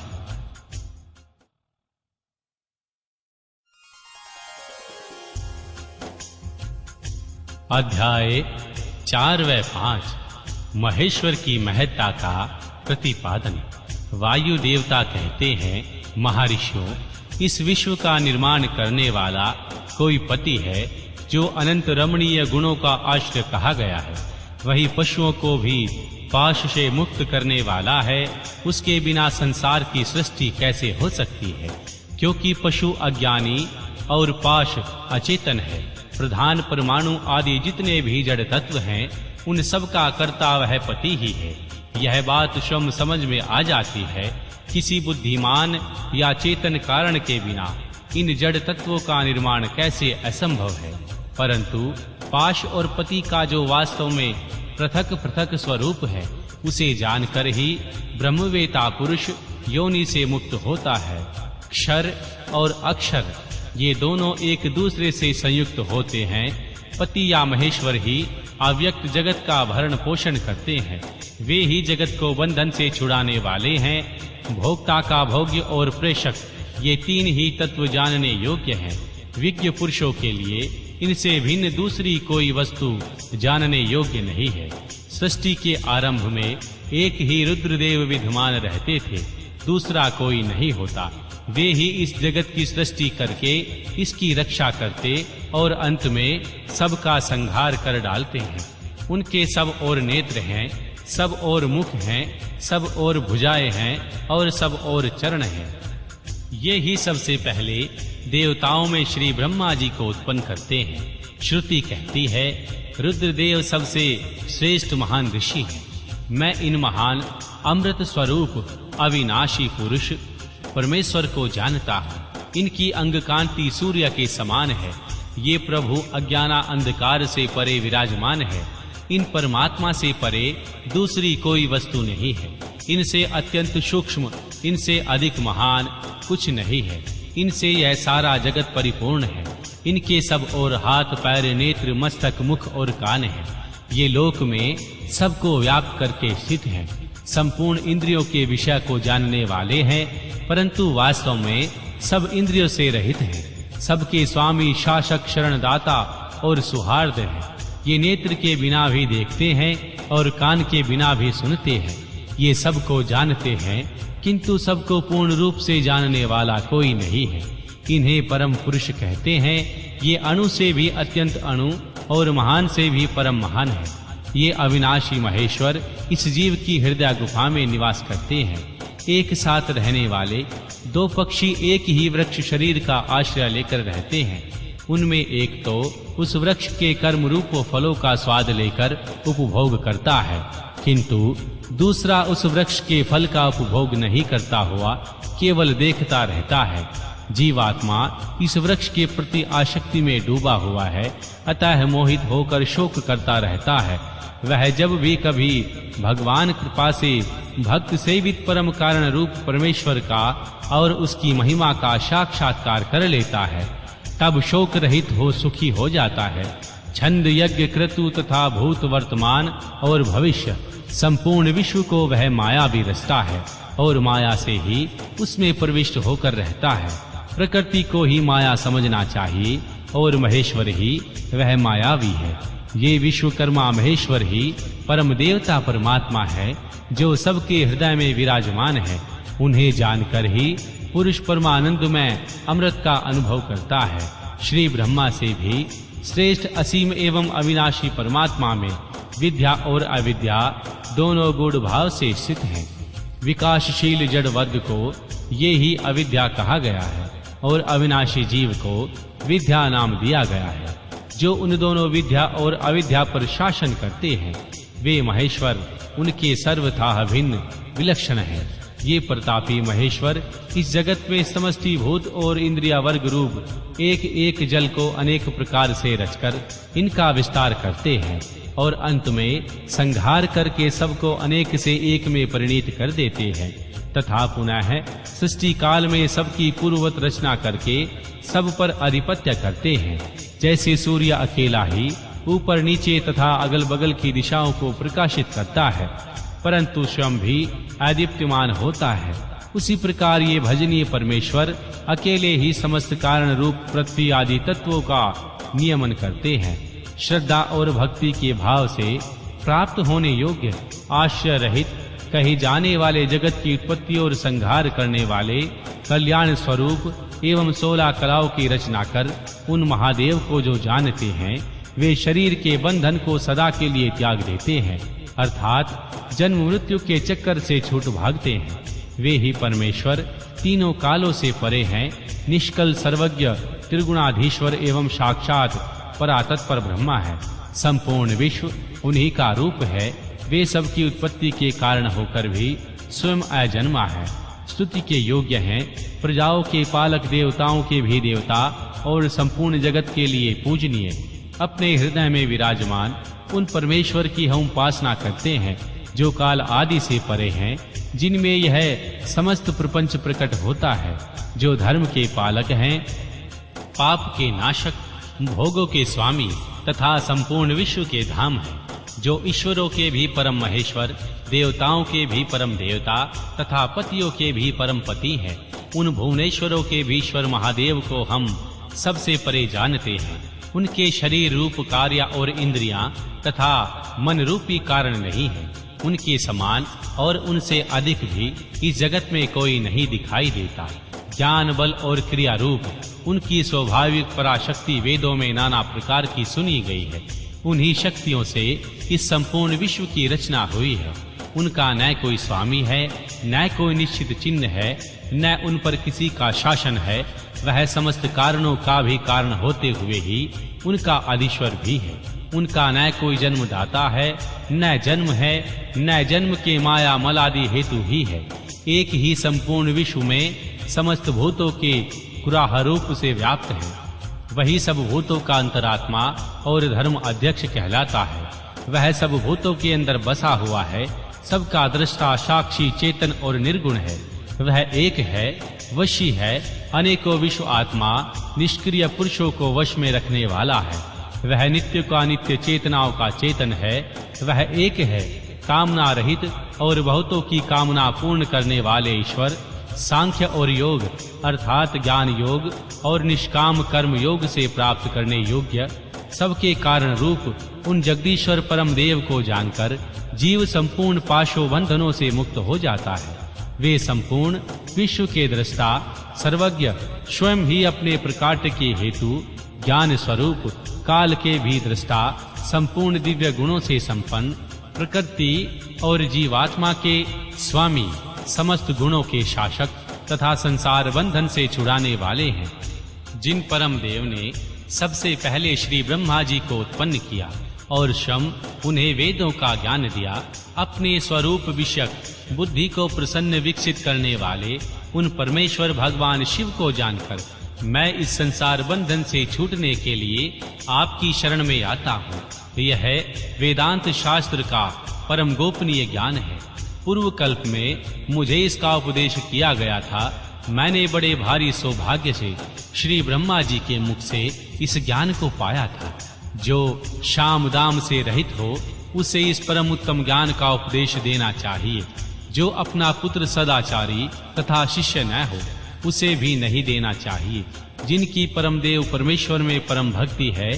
अध्याय 4 व 5 महेश्वर की महत्ता का प्रतिपादन। वायु देवता कहते हैं, महर्षियों, इस विश्व का निर्माण करने वाला कोई पति है जो अनंत रमणीय गुणों का आश्रय कहा गया है। वही पशुओं को भी पाश से मुक्त करने वाला है। उसके बिना संसार की सृष्टि कैसे हो सकती है? क्योंकि पशु अज्ञानी और पाश अचेतन है। प्रधान परमाणु आदि जितने भी जड़ तत्व हैं, उन सब का कर्ता वह पति ही है। यह बात स्वयं समझ में आ जाती है। किसी बुद्धिमान या चेतन कारण के बिना इन जड़ तत्वों का निर्माण कैसे असंभव है। परंतु पाश और पति का जो वास्तव में पृथक स्वरूप है, उसे जानकर ही ब्रह्मवेता पुरुष योनि से मुक्त होता है। क्षर और अक्षर ये दोनों एक दूसरे से संयुक्त होते हैं। पति या महेश्वर ही अव्यक्त जगत का भरण पोषण करते हैं। वे ही जगत को बंधन से छुड़ाने वाले हैं। भोक्ता का भोग्य और प्रेषक ये 3 ही तत्व जानने योग्य हैं। विज्ञ पुरुषों के लिए इनसे भिन्न दूसरी कोई वस्तु जानने योग्य नहीं है। सृष्टि के आरंभ में एक ही रुद्रदेव विद्यमान रहते थे, दूसरा कोई नहीं होता। वे ही इस जगत की सृष्टि करके इसकी रक्षा करते और अंत में सबका संहार कर डालते हैं। उनके सब और नेत्र हैं, सब और मुख हैं, सब और भुजाएं हैं और सब और चरण हैं। ये ही सबसे पहले देवताओं में श्री ब्रह्मा जी को उत्पन्न करते हैं। श्रुति कहती है, रुद्रदेव सबसे श्रेष्ठ महान ऋषि हैं। मैं इन महान अमृत स्वरूप अविनाशी पुरुष परमेश्वर को जानता हूँ। इनकी अंग कांति सूर्य के समान है। ये प्रभु अज्ञाना अंधकार से परे विराजमान है। इन परमात्मा से परे दूसरी कोई वस्तु नहीं है। इनसे अत्यंत सूक्ष्म, इनसे अधिक महान कुछ नहीं है। इनसे यह सारा जगत परिपूर्ण है। इनके सब और हाथ, पैर, नेत्र, मस्तक, मुख और कान हैं। ये लोक में सबको व्याप्त करके स्थित हैं। संपूर्ण इंद्रियों के विषय को जानने वाले हैं, परंतु वास्तव में सब इंद्रियों से रहित हैं। सबके स्वामी, शासक, शरणदाता और सुहार्द हैं। ये नेत्र के बिना भी देखते हैं और कान के बिना भी सुनते हैं। ये सबको जानते हैं, किंतु सबको पूर्ण रूप से जानने वाला कोई नहीं है। इन्हें परम पुरुष कहते हैं। ये अणु से भी अत्यंत अणु और महान से भी परम महान है। ये अविनाशी महेश्वर इस जीव की हृदय गुफा में निवास करते हैं। एक साथ रहने वाले 2 पक्षी एक ही वृक्ष शरीर का आश्रय लेकर रहते हैं। उनमें एक तो उस वृक्ष के कर्म रूप फलों का स्वाद लेकर उपभोग करता है, किंतु दूसरा उस वृक्ष के फल का उपभोग नहीं करता हुआ केवल देखता रहता है। जीवात्मा इस वृक्ष के प्रति आसक्ति में डूबा हुआ है, अतः मोहित होकर शोक करता रहता है। वह जब भी कभी भगवान कृपा से भक्त सेवित परम कारण रूप परमेश्वर का और उसकी महिमा का साक्षात्कार कर लेता है, तब शोक रहित हो सुखी हो जाता है। छंद, यज्ञ, क्रतु तथा भूत, वर्तमान और भविष्य संपूर्ण विश्व को वह माया भी रचता है और माया से ही उसमें प्रविष्ट होकर रहता है। प्रकृति को ही माया समझना चाहिए और महेश्वर ही वह मायावी है। ये विश्वकर्मा महेश्वर ही परम देवता परमात्मा है, जो सबके हृदय में विराजमान है। उन्हें जानकर ही पुरुष परमानंद में अमृत का अनुभव करता है। श्री ब्रह्मा से भी श्रेष्ठ असीम एवं अविनाशी परमात्मा में विद्या और अविद्या दोनों गूढ़ भाव से स्थित हैं। विकासशील जड़ वर्ग को ये ही अविद्या कहा गया है और अविनाशी जीव को विद्या नाम दिया गया है। जो उन दोनों विद्या और अविद्या पर शासन करते हैं, वे महेश्वर उनके सर्वथा भिन्न विलक्षण है। ये प्रतापी महेश्वर इस जगत में समष्टिभूत और इंद्रिया वर्ग रूप एक एक जल को अनेक प्रकार से रचकर इनका विस्तार करते हैं और अंत में संहार करके सबको अनेक से एक में परिणीत कर देते हैं, तथा पुनः सृष्टि काल में सबकी पूर्ववत रचना करके सब पर अधिपत्य करते हैं। जैसे सूर्य अकेला ही ऊपर नीचे तथा अगल बगल की दिशाओं को प्रकाशित करता है, परंतु स्वयं भी अदीप्यमान होता है, उसी प्रकार ये भजनीय परमेश्वर अकेले ही समस्त कारण रूप पृथ्वी आदि तत्वों का नियमन करते हैं। श्रद्धा और भक्ति के भाव से प्राप्त होने योग्य, आश्रय रहित, कहे जाने वाले जगत की उत्पत्ति और संहार करने वाले कल्याण स्वरूप एवं 16 कलाओं की रचना कर उन महादेव को जो जानते हैं, वे शरीर के बंधन को सदा के लिए त्याग देते हैं, अर्थात जन्म मृत्यु के चक्कर से छूट भागते हैं। वे ही परमेश्वर तीनों कालों से परे हैं, निष्कल, सर्वज्ञ, त्रिगुणाधीश्वर एवं साक्षात परातत्पर ब्रह्मा है। संपूर्ण विश्व उन्हीं का रूप है। वे सब की उत्पत्ति के कारण होकर भी स्वयं अजन्मा है, स्तुति के योग्य हैं, प्रजाओं के पालक, देवताओं के भी देवता और संपूर्ण जगत के लिए पूजनीय। अपने हृदय में विराजमान उन परमेश्वर की हम उपासना करते हैं, जो काल आदि से परे हैं, जिनमें यह समस्त प्रपंच प्रकट होता है, जो धर्म के पालक हैं, पाप के नाशक, भोगों के स्वामी तथा संपूर्ण विश्व के धाम हैं, जो ईश्वरों के भी परम महेश्वर, देवताओं के भी परम देवता तथा पतियों के भी परम पति हैं। उन भुवनेश्वरों के भी ईश्वर महादेव को हम सबसे परे जानते हैं। उनके शरीर रूप, कार्य और इंद्रियां तथा मन रूपी कारण नहीं है। उनके समान और उनसे अधिक भी इस जगत में कोई नहीं दिखाई देता। ज्ञान, बल और क्रिया रूप उनकी स्वाभाविक पराशक्ति वेदों में नाना प्रकार की सुनी गई है। उन्हीं शक्तियों से इस संपूर्ण विश्व की रचना हुई है। उनका न कोई स्वामी है, न कोई निश्चित चिन्ह है, न उन पर किसी का शासन है। वह समस्त कारणों का भी कारण होते हुए ही उनका अधीश्वर भी है। उनका न कोई जन्मदाता है, न जन्म है, न जन्म के माया मलादि हेतु ही है। एक ही संपूर्ण विश्व में समस्त भूतों के कुराह रूप से व्याप्त है। वही सब भूतों का अंतरात्मा और धर्म अध्यक्ष कहलाता है। वह सब भूतों के अंदर बसा हुआ है, सबका दृष्टा, साक्षी, चेतन और निर्गुण है। वह एक है, वशी है, अनेकों विश्व आत्मा, निष्क्रिय पुरुषों को वश में रखने वाला है। वह नित्य का नित्य, चेतनाओं का चेतन है। वह एक है, कामना रहित और बहुतों की कामना पूर्ण करने वाले ईश्वर। सांख्य और योग अर्थात ज्ञान योग और निष्काम कर्म योग से प्राप्त करने योग्य सबके कारण रूप उन जगदीश्वर परम देव को जानकर जीव संपूर्ण पाशो बंधनों से मुक्त हो जाता है। वे संपूर्ण विश्व के दृष्टा, सर्वज्ञ, स्वयं ही अपने प्रकाट के हेतु ज्ञान स्वरूप, काल के भी दृष्टा, संपूर्ण दिव्य गुणों से संपन्न, प्रकृति और जीवात्मा के स्वामी, समस्त गुणों के शासक तथा संसार बंधन से छुड़ाने वाले हैं। जिन परम देव ने सबसे पहले श्री ब्रह्मा जी को उत्पन्न किया और स्वयं उन्हें वेदों का ज्ञान दिया, अपने स्वरूप विषयक बुद्धि को प्रसन्न विकसित करने वाले उन परमेश्वर भगवान शिव को जानकर मैं इस संसार बंधन से छूटने के लिए आपकी शरण में आता हूँ। यह वेदांत शास्त्र का परम गोपनीय ज्ञान है। पूर्व कल्प में मुझे इसका उपदेश किया गया था। मैंने बड़े भारी सौभाग्य से श्री ब्रह्मा जी के मुख से इस ज्ञान को पाया था। जो शाम दाम से रहित हो उसे इस परम उत्तम ज्ञान का उपदेश देना चाहिए। जो अपना पुत्र सदाचारी तथा शिष्य न हो उसे भी नहीं देना चाहिए। जिनकी परम देव परमेश्वर में परम भक्ति है,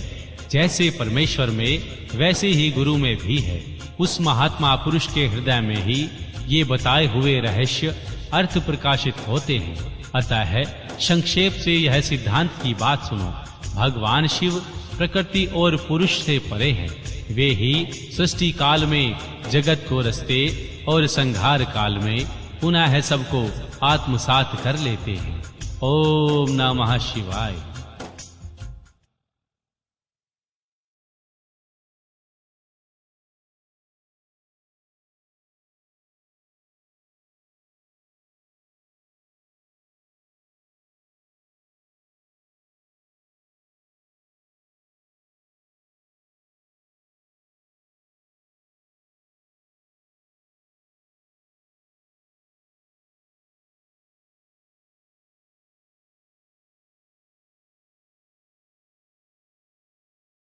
जैसे परमेश्वर में वैसे ही गुरु में भी है, उस महात्मा पुरुष के हृदय में ही ये बताए हुए रहस्य अर्थ प्रकाशित होते हैं। अतः संक्षेप से यह सिद्धांत की बात सुनो। भगवान शिव प्रकृति और पुरुष से परे हैं। वे ही सृष्टि काल में जगत को रचते और संहार काल में पुनः सबको आत्मसात कर लेते हैं। ओम नमः शिवाय।